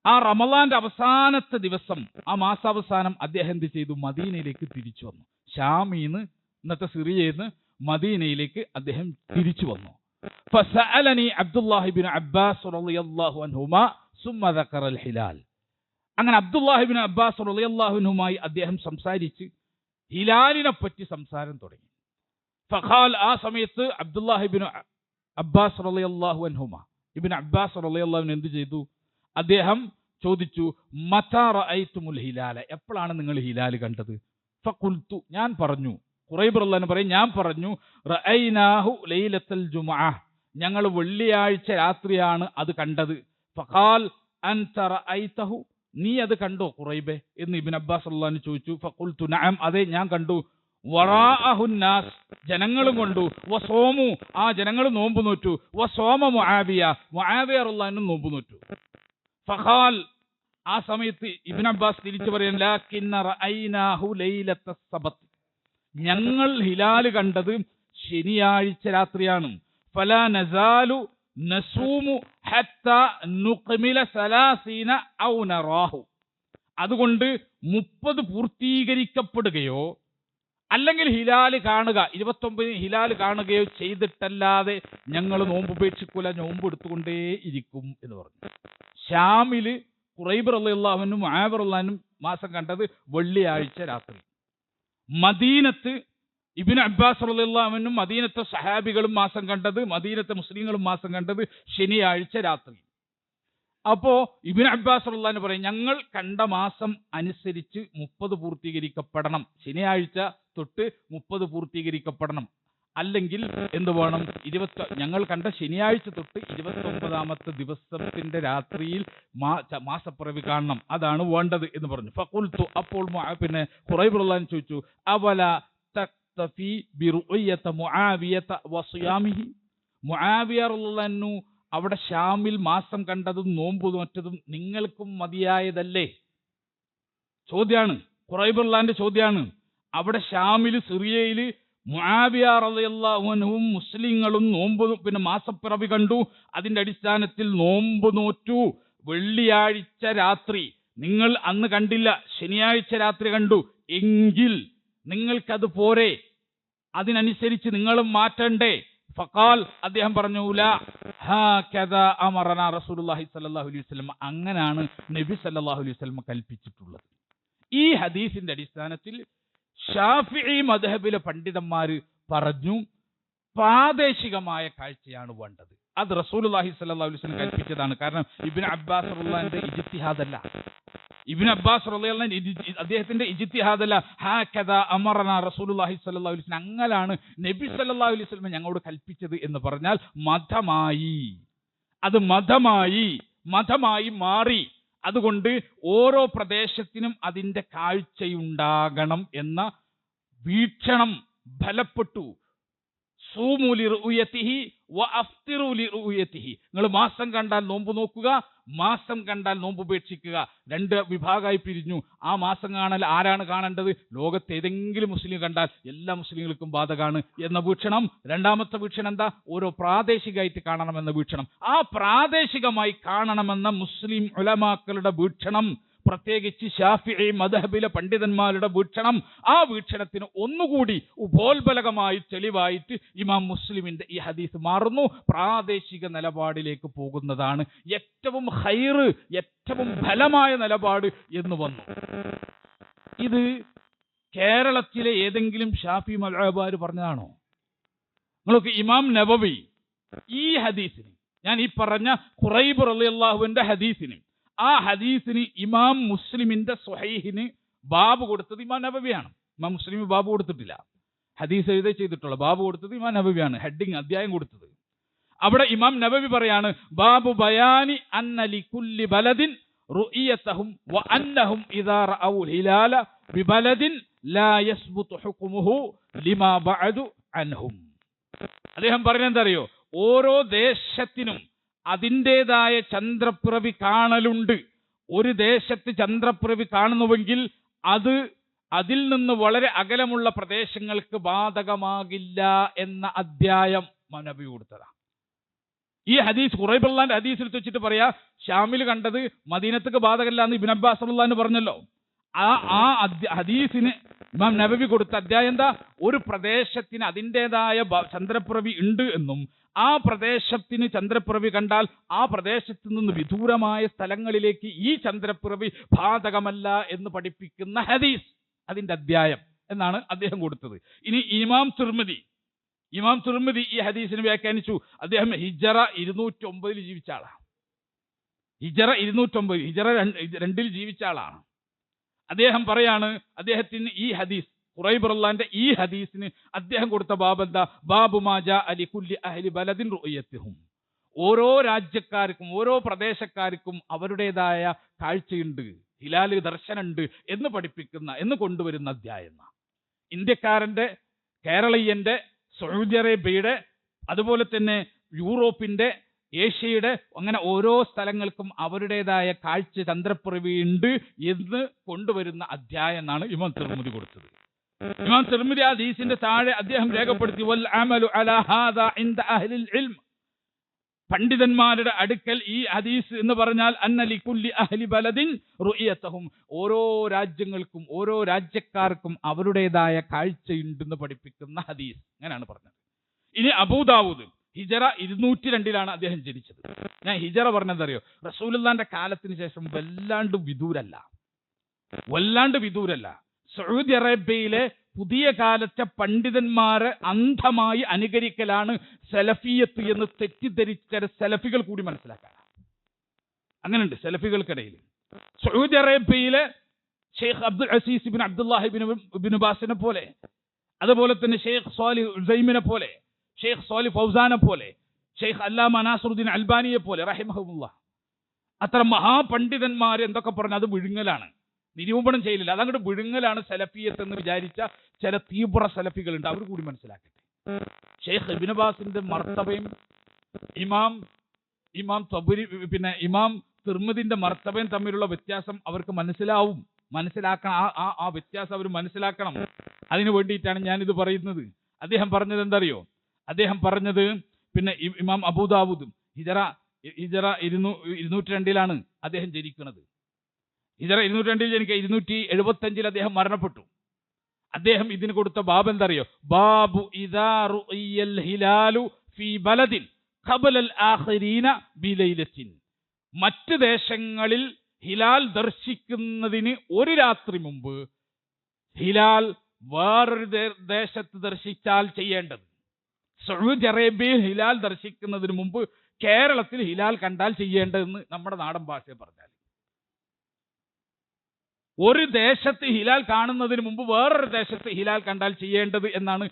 ആ റമളാന്റെ അവസാനത്തെ ദിവസം, ആ മാസാവസാനം അദ്ദേഹം എന്ത് ചെയ്തു? മദീനയിലേക്ക് തിരിച്ചു വന്നു. ഷാമീന്ന്, ഇന്നത്തെ സിറിയയിൽ നിന്ന് മദീനയിലേക്ക് അദ്ദേഹം തിരിച്ചു വന്നു. ഫസഅലനി അബ്ദുല്ലാഹി ഇബ്നു അബ്ബാസ് റളിയല്ലാഹു അൻഹുമാ സുമ്മ ദക്കറൽ ഹിലാൽ. അങ്ങനെ അബ്ദുല്ലാഹി ഇബ്നു അബ്ബാസ് റളിയല്ലാഹു അൻഹുമായി അദ്ദേഹം സംസാരിച്ച് ഹിലാലിനെ പറ്റി സംസാരം തുടങ്ങി. ഫഖാൽ, ആ സമയത്ത് അബ്ദുല്ലാഹി ഇബ്നു അബ്ബാസ് റളിയല്ലാഹു അൻഹുമാ, ഇബ്നു അബ്ബാസ് റളിയല്ലാഹു അൻഹു എന്ത് ചെയ്തു? അദ്ദേഹം ചോദിച്ചു, മതാ റഅയ്തുമുൽ ഹിലാല, എപ്പോഴാണ് നിങ്ങൾ ഹിലാൽ കണ്ടത്? ഫഖുൽതു, ഞാൻ പറഞ്ഞു, ഖുറൈബ് റളിയല്ലാഹു പറയും, ഞാൻ പറഞ്ഞു, റഅയ്നാഹു ലൈലത്തുൽ ജുമുഅ, ഞങ്ങൾ വെള്ളിയാഴ്ച രാത്രിയാണ് അത് കണ്ടത്. ഫഖാൽ അൻത റഅയ്തഹു, നീ അത് കണ്ടോ ഖുറൈബെ എന്ന് ഇബ്നു അബ്ബാസ് റളിയല്ലാഹു അൻഹു ചോദിച്ചു. ഫഖുൽതു നഅം, അതെ ഞാൻ കണ്ടു. വറാഅഹുന്നാസ്, ജനങ്ങളും കണ്ടു. വസോമു, ആ ജനങ്ങൾ നോമ്പ് നോറ്റു. വസോമ മുആവിയ, മുആവിയ റളിയല്ലാഹു അൻഹു നോമ്പ് നോറ്റു. ഫഖാൽ, ആ സമയത്ത് ഇബ്നു അബ്ബാസ് തിരിച്ചു പറയാൻ, ലാകിന്ന റഅയ്നാഹു ലൈലത്തസ് സബത്ത്, ഞങ്ങൾ ഹിലാൽ കണ്ടത് ശനിയാഴ്ച രാത്രിയാണ്. ഫലാ നസാലു നസൂമു ഹത്താ നുഖ്മില 30 ഔ നറാഹു, അതുകൊണ്ട് 30 പൂർത്തീകരിക്കപ്പെടുകയോ അല്ലെങ്കിൽ ഹിലാൽ കാണുക 29 ഹിലാൽ കാണുകയോ ചെയ്തിട്ടല്ലാതെ ഞങ്ങൾ നോമ്പ് ഉപേക്ഷിക്കൂല, നോമ്പ് എടുത്തുകൊണ്ടേ ഇരിക്കും എന്ന് പറഞ്ഞു. ഷാമില് ഖുറൈബ് റളിയല്ലാഹു അൻഹു മുആവിയ റളിയല്ലാഹു അൻഹു മാസം കണ്ടത് വെള്ളിയാഴ്ച രാത്രി. മദീനത്ത് ഇബ്നു അബ്ബാസ് റളിയല്ലാഹു അൻഹു, മദീനത്തെ സഹാബികളും മാസം കണ്ടത്, മദീനത്തെ മുസ്ലിങ്ങളും മാസം കണ്ടത് ശനിയാഴ്ച രാത്രി. അപ്പോ ഇബ്നു അബ്ബാസ് റളിയല്ലാഹു അൻഹു പറയും, ഞങ്ങൾ കണ്ട മാസം അനുസരിച്ച് 30 പൂർത്തീകരിക്കപ്പെടണം, ശനിയാഴ്ച തൊട്ട് 30 പൂർത്തീകരിക്കപ്പെടണം. അല്ലെങ്കിൽ എന്ത് വേണം? ഞങ്ങൾ കണ്ട ശനിയാഴ്ച തൊട്ട് 29ാമത്തെ ദിവസത്തിന്റെ രാത്രിയിൽ മാസപ്പിറവി കാണണം, അതാണ് വേണ്ടത് എന്ന് പറഞ്ഞു. ഫഖുൽതു, അപ്പോൾ പിന്നെ ഖുറൈബ് റളിയല്ലാഹു അൻഹു ചോദിച്ചു, അവല തക്തഫി ബിറുഅയത മുആവിയത വസിയാമിഹി, മുആവിയ റളിയല്ലാഹു അൻഹു അവിടെ ഷാമിൽ മാസം കണ്ടതും നോമ്പ് നോറ്റതും നിങ്ങൾക്കും മതിയായതല്ലേ? ചോദ്യാണ്, ഖുറൈബ് റളിയല്ലാഹു അൻഹു ചോദ്യാണ്. അവിടെ ഷാമിൽ സിറിയയില് മുആവിയ റളിയല്ലാഹു അൻഹുവും മുസ്ലിങ്ങളും നോമ്പ് പിന്നെ മാസപ്പിറവി കണ്ടു, അതിന്റെ അടിസ്ഥാനത്തിൽ നോമ്പ് നോറ്റു. വെള്ളിയാഴ്ച രാത്രി നിങ്ങൾ അന്ന് കണ്ടില്ല, ശനിയാഴ്ച രാത്രി കണ്ടു എങ്കിൽ നിങ്ങൾക്കത് പോരെ, അതിനനുസരിച്ച് നിങ്ങളും മാറ്റണ്ടേ? ഫഖാൽ, അദ്ദേഹം പറഞ്ഞു, ലാ ഹാകദാ അമറനാ റസൂലുള്ളാഹി സ്വല്ലല്ലാഹു അലൈഹി വസല്ലം, അങ്ങനെയാണ് നബി സല്ലല്ലാഹു അലൈഹി വസല്ലം കൽപ്പിച്ചിട്ടുള്ളത്. ഈ ഹദീസിന്റെ അടിസ്ഥാനത്തിൽ ഷാഫിഈ മദ്ഹബിലെ പണ്ഡിതന്മാര് പറഞ്ഞു, പ്രാദേശികമായ കാഴ്ചയാണ് വേണ്ടത്. അത് റസൂലുള്ളാഹി സ്വല്ലല്ലാഹു അലൈഹി വസല്ലം കൽപ്പിച്ചതാണ്. കാരണം ഇബ്നു അബ്ബാസ് റളിയല്ലാഹുവിന്റെ ഇജ്തിഹാദല്ല, ഇബ്നു അബ്ബാസ് റളിയല്ലാഹു അൻഹു അദ്ദേഹത്തിന്റെ ഇജ്തിഹാദല്ല. ഹാകദാ അമറനാ റസൂലുള്ളാഹി സ്വല്ലല്ലാഹു അലൈഹി വസല്ലം, അങ്ങനെയാണ് നബി സല്ലല്ലാഹു അലൈഹി വസല്ലം ഞങ്ങളോട് കൽപ്പിച്ചത് എന്ന് പറഞ്ഞാൽ മതമായി, അത് മതമായി മാറി. അതുകൊണ്ട് ഓരോ പ്രദേശത്തിനും അതിൻ്റെ കാഴ്ചയുണ്ടാകണം എന്ന വീക്ഷണം ബലപ്പെട്ടു. സൂമു ലിറുയതിഹി വഅഫ്തിറു ലിറുയതിഹി, നിങ്ങൾ മാസം കണ്ടാൽ നോമ്പ് നോക്കുക, മാസം കണ്ടാൽ നോമ്പ് ഉപേക്ഷിക്കുക. 2 വിഭാഗമായി പിരിഞ്ഞു. ആ മാസം കാണൽ ആരാണ് കാണേണ്ടത്? ലോകത്ത് ഏതെങ്കിലും മുസ്ലിം കണ്ടാൽ എല്ലാ മുസ്ലിങ്ങൾക്കും ബാധകമാണ് എന്ന വീക്ഷണം. രണ്ടാമത്തെ വീക്ഷണം എന്താ? ഓരോ പ്രാദേശികമായിട്ട് കാണണമെന്ന വീക്ഷണം. ആ പ്രാദേശികമായി കാണണമെന്ന മുസ്ലിം ഉലമാക്കളുടെ വീക്ഷണം, പ്രത്യേകിച്ച് ശാഫിഈ മദ്ഹബിലെ പണ്ഡിതന്മാരുടെ വീക്ഷണം, ആ വീക്ഷണത്തിന് ഒന്നുകൂടി ഉപോത്ബലകമായി തെളിവായിട്ട് ഇമാം മുസ്ലിമിന്റെ ഈ ഹദീസ് മാറുന്നു. പ്രാദേശിക നിലപാടിലേക്ക് പോകുന്നതാണ് ഏറ്റവും ഖൈറ്, ഏറ്റവും ഫലമായ നിലപാട് എന്ന് വന്നു. ഇത് കേരളത്തിലെ ഏതെങ്കിലും ഷാഫി മദ്ഹബുകാർ പറഞ്ഞതാണോ? നിങ്ങൾക്ക് ഇമാം നബവി ഈ ഹദീസിന്, ഞാൻ ഈ പറഞ്ഞ ഖുറൈബ് റളിയല്ലാഹുവിന്റെ ഹദീസിന്, ആ ഹദീസിന് ഇമാം മുസ്ലിമിന്റെ സ്വഹീഹിന് ബാബ് കൊടുത്തത് ഇമാം നബവിയാണ്. ഇമാം മുസ്ലിം ബാബ് കൊടുത്തിട്ടില്ല, ഹദീസ് എഴുതി ചെയ്തിട്ടുള്ള ബാബ് കൊടുത്തത് ഇമാം നബവിയാണ്, ഹെഡിങ് അധ്യായം കൊടുത്തത്. അവിടെ ഇമാം നബവി പറയാണ്, ബാബു ബയാനി അന്ന ലികുല്ലി ബലദിൻ റുഇയതഹും വഅന്നഹും ഇദാ റഅൗ ഹിലാല ബിബലദിൻ ലാ യസ്ബുതു ഹുക്മുഹു ലിമാ ബഅദു അൻഹും. അദ്ദേഹം പറഞ്ഞെന്തറിയോ? ഓരോ ദേശത്തിനും അതിൻ്റെതായ ചന്ദ്രപ്പിറവി കാണലുണ്ട്. ഒരു ദേശത്ത് ചന്ദ്രപ്പിറവി കാണുന്നുവെങ്കിൽ അത് അതിൽ നിന്ന് വളരെ അകലമുള്ള പ്രദേശങ്ങൾക്ക് ബാധകമാകില്ല എന്ന അധ്യായം നബി കൊടുത്തതാ. ഈ ഹദീസ് ഖുറൈബ് റളിയല്ലാഹുവിന്റെ ഹദീസിൽ വെച്ചിട്ട് പറയാ, ഷാമിൽ കണ്ടത് മദീനത്തേക്ക് ബാധകമല്ല എന്ന് ഇബ്നു അബ്ബാസ് റളിയല്ലാഹു അൻഹു പറഞ്ഞല്ലോ. ഹദീസിന് ഇമാം നബവി കൊടുത്ത അധ്യായം എന്താ? ഒരു പ്രദേശത്തിന് അതിൻ്റെതായ ചന്ദ്രപ്പിറവി ഉണ്ട് എന്നും ആ പ്രദേശത്തിന് ചന്ദ്രപ്പിറവി കണ്ടാൽ ആ പ്രദേശത്ത് നിന്ന് വിദൂരമായ സ്ഥലങ്ങളിലേക്ക് ഈ ചന്ദ്രപ്പിറവി ബാധകമല്ല എന്ന് പഠിപ്പിക്കുന്ന ഹദീസ്, അതിൻ്റെ അധ്യായം എന്നാണ് അദ്ദേഹം കൊടുത്തത്. ഇനി ഇമാം തിർമിദി ഈ ഹദീസിനെ വ്യാഖ്യാനിച്ചു. അദ്ദേഹം ഹിജറ 209 ജീവിച്ച ആളാണ്. ഹിജറ 202 ജീവിച്ച ആളാണ്. അദ്ദേഹം പറയാണ്, അദ്ദേഹത്തിന് ഈ ഹദീസ് ഖുറൈബ് റളിയല്ലാഹുവിന്റെ ഈ ഹദീസിന് അദ്ദേഹം കൊടുത്ത ബാബ് എന്താ? ബാബു മാ ജാഅ ലികുല്ലി അഹ്ലി ബലദിൻ റുഅയത്തുഹും. ഓരോ രാജ്യക്കാർക്കും ഓരോ പ്രദേശക്കാർക്കും അവരുടേതായ കാഴ്ചയുണ്ട്, ഹിലാൽ ദർശനമുണ്ട് എന്ന് കൊണ്ടുവരുന്ന അധ്യായം. ഇന്ത്യക്കാരന്റെ, കേരളീയന്റെ, സൗദി അറേബ്യയുടെ, അതുപോലെ തന്നെ യൂറോപ്പിന്റെ, ഏഷ്യയുടെ, അങ്ങനെ ഓരോ സ്ഥലങ്ങൾക്കും അവരുടേതായ കാഴ്ച ചന്ദ്രപ്പിറവി ഉണ്ട് എന്ന് കൊണ്ടുവരുന്ന അധ്യായം എന്നാണ് ഇമാം തിർമിദി കൊടുത്തത്. ഇമാം തിർമിദി ആ ഹദീസിന്റെ താഴെ അദ്ദേഹം രേഖപ്പെടുത്തി, വൽ അമലു അലാ ഹാദാ ഇൻദ അഹ്ലിൽ ഇൽം. പണ്ഡിതന്മാരുടെ അടുക്കൽ ഈ ഹദീസ് എന്ന് പറഞ്ഞാൽ അന്ന ലികുല്ലി അഹ്ലി ബലദിൻ റുഅയതഹും, ഓരോ രാജ്യങ്ങൾക്കും ഓരോ രാജ്യക്കാർക്കും അവരുടേതായ കാഴ്ചയുണ്ടെന്ന് പഠിപ്പിക്കുന്ന ഹദീസ്. അങ്ങനെയാണ് പറഞ്ഞത്. ഇനി അബൂദാവൂദ് ഹിജറ 202 അദ്ദേഹം ജനിച്ചത്. ഞാൻ ഹിജറ പറഞ്ഞതറിയോ? റസൂലുള്ളാഹിന്റെ കാലത്തിന് ശേഷം വല്ലാണ്ട് വിദൂരല്ല. സൗദി അറേബ്യയിലെ പുതിയ കാലത്തെ പണ്ഡിതന്മാരെ അന്ധമായി അനുകരിക്കലാണ് സലഫിയത്ത് എന്ന് തെറ്റിദ്ധരിച്ച സലഫികൾ കൂടി മനസ്സിലാക്കാൻ. അങ്ങനെയുണ്ട് സലഫികൾക്കിടയിൽ. സൗദി അറേബ്യയിലെ ഷെയ്ഖ് അബ്ദുൽ അസീസ് ഇബ്നു അബ്ദുല്ലാഹി ഇബ്നു ബാസിനെ പോലെ, അതുപോലെ തന്നെ ഷെയ്ഖ് സ്വാലിഹ് ഉസൈമിനെ പോലെ, ഷെയ്ഖ് സ്വാലിഹ് ഫൗസാനെ പോലെ, ഷെയ്ഖ് അല്ലാമ നാസറുദ്ദീൻ അൽബാനിയെ പോലെ റഹിമഹുല്ലാഹ്, അത്തരം മഹാപണ്ഡിതന്മാർ എന്തൊക്കെ പറഞ്ഞു അത് വിഴുങ്ങലാണ്, നിരൂപണം ചെയ്യലില്ല. അതങ്ങോട്ട് വിഴുങ്ങലാണ് സലഫിയത്ത് എന്ന് വിചാരിച്ച ചില തീവ്ര സലഫികളുണ്ട്. അവർ കൂടി മനസ്സിലാക്കട്ടെ. ഷെയ്ഖ് ഇബ്നു ബാസിന്റെ മർത്തബയും ഇമാം തബരി പിന്നെ ഇമാം തിർമിദിന്റെ മർത്തബയും തമ്മിലുള്ള വ്യത്യാസം അവർക്ക് മനസ്സിലാക്കണം. ആ വ്യത്യാസം അവർ മനസ്സിലാക്കണം. അതിനു വേണ്ടിയിട്ടാണ് ഞാനിത് പറയുന്നത്. അദ്ദേഹം പറഞ്ഞത് എന്തറിയോ? അദ്ദേഹം പറഞ്ഞത് പിന്നെ ഇമാം അബൂദാവൂദ് ഹിജറ 202 അദ്ദേഹം ജനിക്കുന്നത്. ഹിജറ 202 ജനിക്കുക, 275 അദ്ദേഹം മരണപ്പെട്ടു. അദ്ദേഹം ഇതിന് കൊടുത്ത ബാബ് എന്തറിയോ? ബാബു ഇദാ റുഇയൽ ഹിലാലു ഫീ ബലദിൻ ഖബലൽ ആഖിരീന ബിലൈലത്തിൻ. മറ്റ് ദേശങ്ങളിൽ ഹിലാൽ ദർശിക്കുന്നതിന് ഒരു രാത്രി മുമ്പ് ഹിലാൽ വേറൊരു ദേശത്ത് ദർശിച്ചാൽ ചെയ്യേണ്ടത്. സൗദി അറേബ്യയിൽ ഹിലാൽ ദർശിക്കുന്നതിന് മുമ്പ് കേരളത്തിൽ ഹിലാൽ കണ്ടാൽ ചെയ്യേണ്ടതെന്ന് നമ്മുടെ നാടൻ ഭാഷയിൽ പറഞ്ഞാൽ, ഒരു ദേശത്ത് ഹിലാൽ കാണുന്നതിന് മുമ്പ് വേറൊരു ദേശത്ത് ഹിലാൽ കണ്ടാൽ ചെയ്യേണ്ടത് എന്നാണ്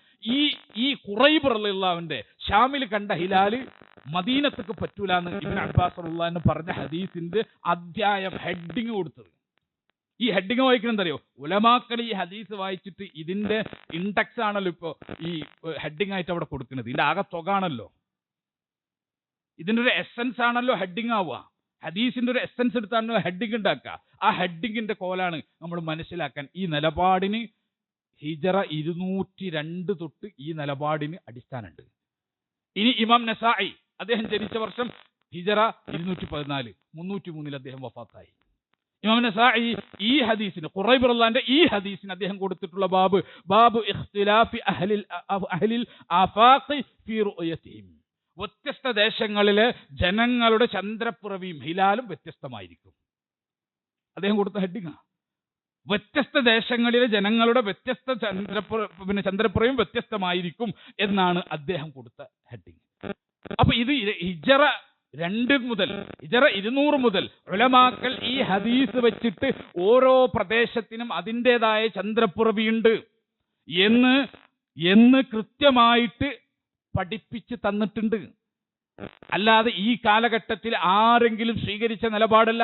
ഈ ഖുറൈബ് റളിയല്ലാഹുവിന്റെ ഷാമിൽ കണ്ട ഹിലാൽ മദീനത്തേക്ക് പറ്റൂല എന്ന് ഇബ്നു അബ്ബാസ് റളിയല്ലാഹു അൻഹു പറഞ്ഞ ഹദീസിന്റെ അധ്യായം ഹെഡിങ് കൊടുത്തത്. ഈ ഹെഡിങ് വായിക്കണം എന്തറിയോ? ഉലമാക്കൾ ഈ ഹദീസ് വായിച്ചിട്ട് ഇതിന്റെ ഇൻഡെക്സ് ആണല്ലോ ഇപ്പോ ഈ ഹെഡിങ് ആയിട്ട് അവിടെ കൊടുക്കുന്നത്. ഇതിന്റെ ആകെ തുക ആണല്ലോ, ഇതിന്റെ ഒരു എസൻസ് ആണല്ലോ ഹെഡിങ് ആവുക. ഹദീസിന്റെ ഒരു എസൻസ് എടുത്താണല്ലോ ഹെഡിങ് ഉണ്ടാക്കുക. ആ ഹെഡിങ്ങിന്റെ കോലാണ് നമ്മൾ മനസ്സിലാക്കാൻ. ഈ നിലപാടിന് ഹിജറ 202 തൊട്ട് ഈ നിലപാടിന് അടിസ്ഥാനമുണ്ട്. ഇനി ഇമാം നസായി അദ്ദേഹം ജനിച്ച വർഷം ഹിജറ 214, 303 അദ്ദേഹം വഫാത്തായി. ഇമാം നസായി ഈ ഹദീസിന്, ഖുറൈബ് റളിയല്ലാഹുവിന്റെ ഈ ഹദീസിന് അദ്ദേഹം കൊടുത്തിട്ടുള്ള ബാബു ഇഖ്തിലാഫി അഹ്ലിൽ ആഫാഖി ഫീ റുഅയതിഹിം. വ്യത്യസ്ത ദേശങ്ങളിലെ ജനങ്ങളുടെ ചന്ദ്രപ്പിറവിയും ഹിലാലും വ്യത്യസ്തമായിരിക്കും. അദ്ദേഹം കൊടുത്ത ഹെഡിങ്. വ്യത്യസ്ത ദേശങ്ങളിലെ ജനങ്ങളുടെ വ്യത്യസ്ത ചന്ദ്രപ്പിറവിയും വ്യത്യസ്തമായിരിക്കും എന്നാണ് അദ്ദേഹം കൊടുത്ത ഹെഡിങ്. അപ്പൊ ഇത് ഹിജറ 200 മുതൽ ഉലമാക്കൾ ഈ ഹദീസ് വെച്ചിട്ട് ഓരോ പ്രദേശത്തിനും അതിൻ്റെതായ ചന്ദ്രപ്പിറവിയുണ്ട് എന്ന് കൃത്യമായിട്ട് പഠിപ്പിച്ച് തന്നിട്ടുണ്ട്. അല്ലാതെ ഈ കാലഘട്ടത്തിൽ ആരെങ്കിലും സ്വീകരിച്ച നിലപാടല്ല.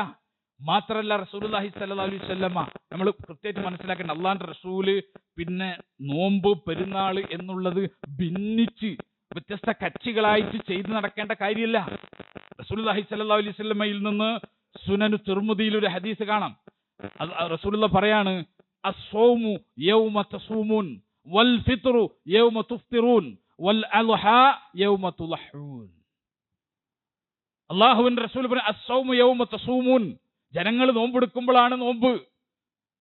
മാത്രല്ല റസൂലുള്ളാഹി സ്വല്ലല്ലാഹു അലൈഹി വസല്ലമ, നമ്മൾ കൃത്യമായിട്ട് മനസ്സിലാക്കേണ്ട, അള്ളാഹുവിന്റെ റസൂല് പിന്നെ നോമ്പ്, പെരുന്നാൾ എന്നുള്ളത് ഭിന്നിച്ച് വ്യത്യസ്ത കക്ഷികളായിട്ട് ചെയ്തു നടക്കേണ്ട കാര്യമല്ല. റസൂലുള്ളാഹി സ്വല്ലല്ലാഹു അലൈഹി വസല്ലമയിൽ നിന്ന് സുനനു തിർമിദിയിൽ ഒരു ഹദീസ് കാണാം. റസൂലുള്ളാഹി പറയാണ്, അസ്സൗമു യൗമ തസൂമുൻ വൽ ഫിത്റു യൗമ തുഫ്തിറൂൻ വൽ അൽഹാ യൗമ തുളഹൂൻ. അല്ലാഹുവിന്റെ റസൂൽ പറഞ്ഞു, അസ്സൗമു യൗമ തസൂമുൻ, ജനങ്ങൾ നോമ്പെടുക്കുമ്പോഴാണ് നോമ്പ്.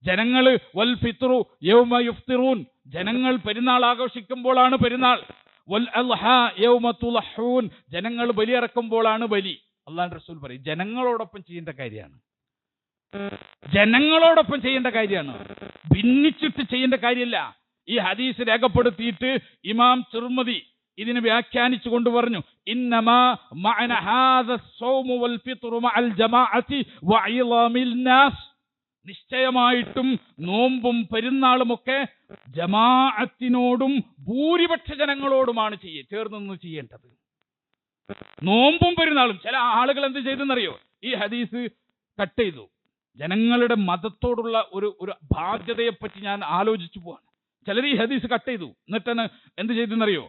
ജനങ്ങൾ വൽ ഫിത്റു യൗമ യുഫ്തിറൂൻ, ജനങ്ങൾ പെരുന്നാൾ ആഘോഷിക്കുമ്പോഴാണ് പെരുന്നാൾ. വൽ അൽഹാ യൗമ തുളഹൂൻ, ജനങ്ങൾ ബലിയിറക്കുമ്പോഴാണ് ബലി. അല്ലാഹുവിന്റെ റസൂൽ പറയും ജനങ്ങളോടൊപ്പം ചെയ്യേണ്ട കാര്യമാണ്, ജനങ്ങളോടൊപ്പം ചെയ്യേണ്ട കാര്യമാണ്, ഭിന്നിച്ചിട്ട് ചെയ്യേണ്ട കാര്യമല്ല. ഈ ഹദീസ് രേഖപ്പെടുത്തിയിട്ട് ഇമാം തിർമിദി ഇതിനെ വ്യാഖ്യാനിച്ചു കൊണ്ട് പറഞ്ഞു, ഇന്നമാ മഅന ഹാദ الصوم والفطر مع الجماعة وعظام الناس, നിശ്ചയമായിട്ടും നോമ്പും പെരുന്നാളുമൊക്കെ ജമാഅത്തിനോടും ഭൂരിപക്ഷ ജനങ്ങളോടുമാണ് ചേർന്ന് നിന്ന് ചെയ്യേണ്ടത്. നോമ്പും പെരുന്നാളും. ചില ആളുകൾ എന്ത് ചെയ്തെന്നറിയോ, ഈ ഹദീസ് കട്ട് ചെയ്തു. ജനങ്ങളുടെ മതത്തോടുള്ള ഒരു ബാധ്യതയെപ്പറ്റി ഞാൻ ആലോചിച്ചു പോവാണ്. ചിലർ ഈ ഹദീസ് കട്ട് ചെയ്തു. എന്നിട്ടാണ് എന്ത് ചെയ്തെന്നറിയോ,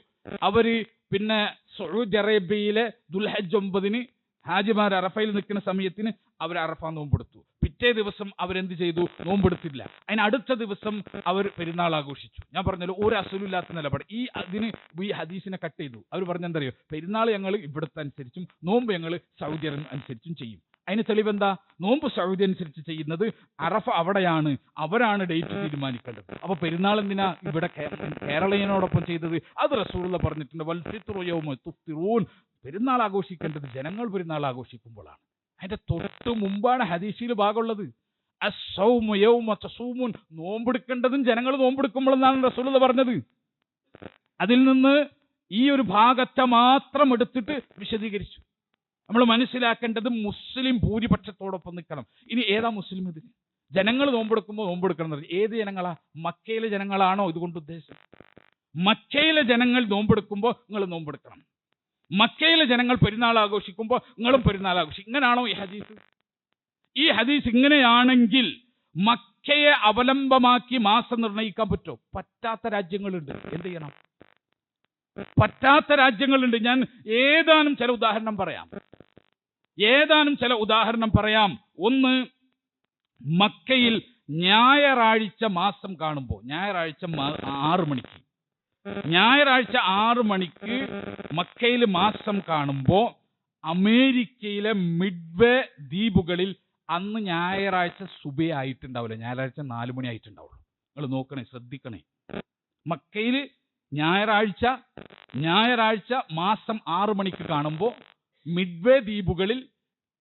അവര് പിന്നെ സൗദി അറേബ്യയിലെ ദുൽഹജ്ജ് 9 ഹാജിമാർ അറഫയിൽ നിൽക്കുന്ന സമയത്തിന് അവർ അറഫ നോമ്പെടുത്തു. പിറ്റേ ദിവസം അവരെന്ത് ചെയ്തു, നോമ്പെടുത്തില്ല. അതിന് അടുത്ത ദിവസം അവർ പെരുന്നാൾ ആഘോഷിച്ചു. ഞാൻ പറഞ്ഞല്ലോ ഒരു അസുലില്ലാത്ത നിലപാട്. ഈ ഹദീസിനെ കട്ട് ചെയ്തു. അവർ പറഞ്ഞെന്തറിയോ, പെരുന്നാൾ ഞങ്ങൾ ഇവിടുത്തെ അനുസരിച്ചും നോമ്പ് ഞങ്ങൾ സൗദി അനുസരിച്ചും ചെയ്യും. അതിന് തെളിവെന്താ, നോമ്പ് സൗദി അനുസരിച്ച് ചെയ്യുന്നത്, അറഫ അവിടെയാണ്, അവരാണ് ഡേറ്റ് തീരുമാനിക്കേണ്ടത്. അപ്പൊ പെരുന്നാൾ എന്തിനാ ഇവിടെ കേരളീയനോടൊപ്പം ചെയ്തത്? അത് റസൂലുള്ളാഹി പറഞ്ഞിട്ടുണ്ട്, വൽ ഫിത്റു യൗമ തുഫ്തിറൂൻ, പെരുന്നാൾ ആഘോഷിക്കേണ്ടത് ജനങ്ങൾ പെരുന്നാൾ ആഘോഷിക്കുമ്പോഴാണ്. അതിന്റെ തൊട്ട് മുമ്പാണ് ഹദീസിൽ ഭാഗമുള്ളത്, അസ്സൗമു യൗമ തസൂമുൻ, നോമ്പെടുക്കേണ്ടതും ജനങ്ങൾ നോമ്പെടുക്കുമ്പോഴെന്നാണ് റസൂലുള്ളാഹി പറഞ്ഞത്. അതിൽ നിന്ന് ഈ ഒരു ഭാഗത്തെ മാത്രം എടുത്തിട്ട് വിശദീകരിച്ചു. നമ്മൾ മനസ്സിലാക്കേണ്ടത് മുസ്ലിം ഭൂരിപക്ഷത്തോടൊപ്പം നിൽക്കണം. ഇനി ഏതാ മുസ്ലിം ഇതിന്? ജനങ്ങൾ നോമ്പെടുക്കുമ്പോൾ നോമ്പെടുക്കണം എന്ന് പറഞ്ഞു. ഏത് ജനങ്ങളാ? മക്കയിലെ ജനങ്ങളാണോ ഇതുകൊണ്ട് ഉദ്ദേശം? മക്കയിലെ ജനങ്ങൾ നോമ്പെടുക്കുമ്പോൾ നിങ്ങൾ നോമ്പെടുക്കണം, മക്കയിലെ ജനങ്ങൾ പെരുന്നാൾ ആഘോഷിക്കുമ്പോൾ നിങ്ങളും പെരുന്നാൾ ആഘോഷിക്കും. ഇങ്ങനെയാണോ ഈ ഹദീസ്? ഈ ഹദീസ് ഇങ്ങനെയാണെങ്കിൽ മക്കയെ അവലംബമാക്കി മാസം നിർണ്ണയിക്കാൻ പറ്റുമോ? പറ്റാത്ത രാജ്യങ്ങളുണ്ട്. എന്ത് ചെയ്യണം? പറ്റാത്ത രാജ്യങ്ങളുണ്ട്. ഞാൻ ഏതാനും ചില ഉദാഹരണം പറയാം. ഒന്ന്, മക്കയിൽ ഞായറാഴ്ച മാസം കാണുമ്പോൾ, ഞായറാഴ്ച 6 മണിക്ക് മക്കയിൽ മാസം കാണുമ്പോൾ അമേരിക്കയിലെ മിഡ്വേ ദ്വീപുകളിൽ അന്ന് ഞായറാഴ്ച സുബഹി ആയിട്ടുണ്ടാവില്ല, ഞായറാഴ്ച 4 മണി ആയിട്ടുണ്ടാവുള്ളൂ. നിങ്ങൾ നോക്കണേ, ശ്രദ്ധിക്കണേ. മക്കയിൽ ഞായറാഴ്ച മാസം 6 മണിക്ക് കാണുമ്പോൾ മിഡ്വേ ദ്വീപുകളിൽ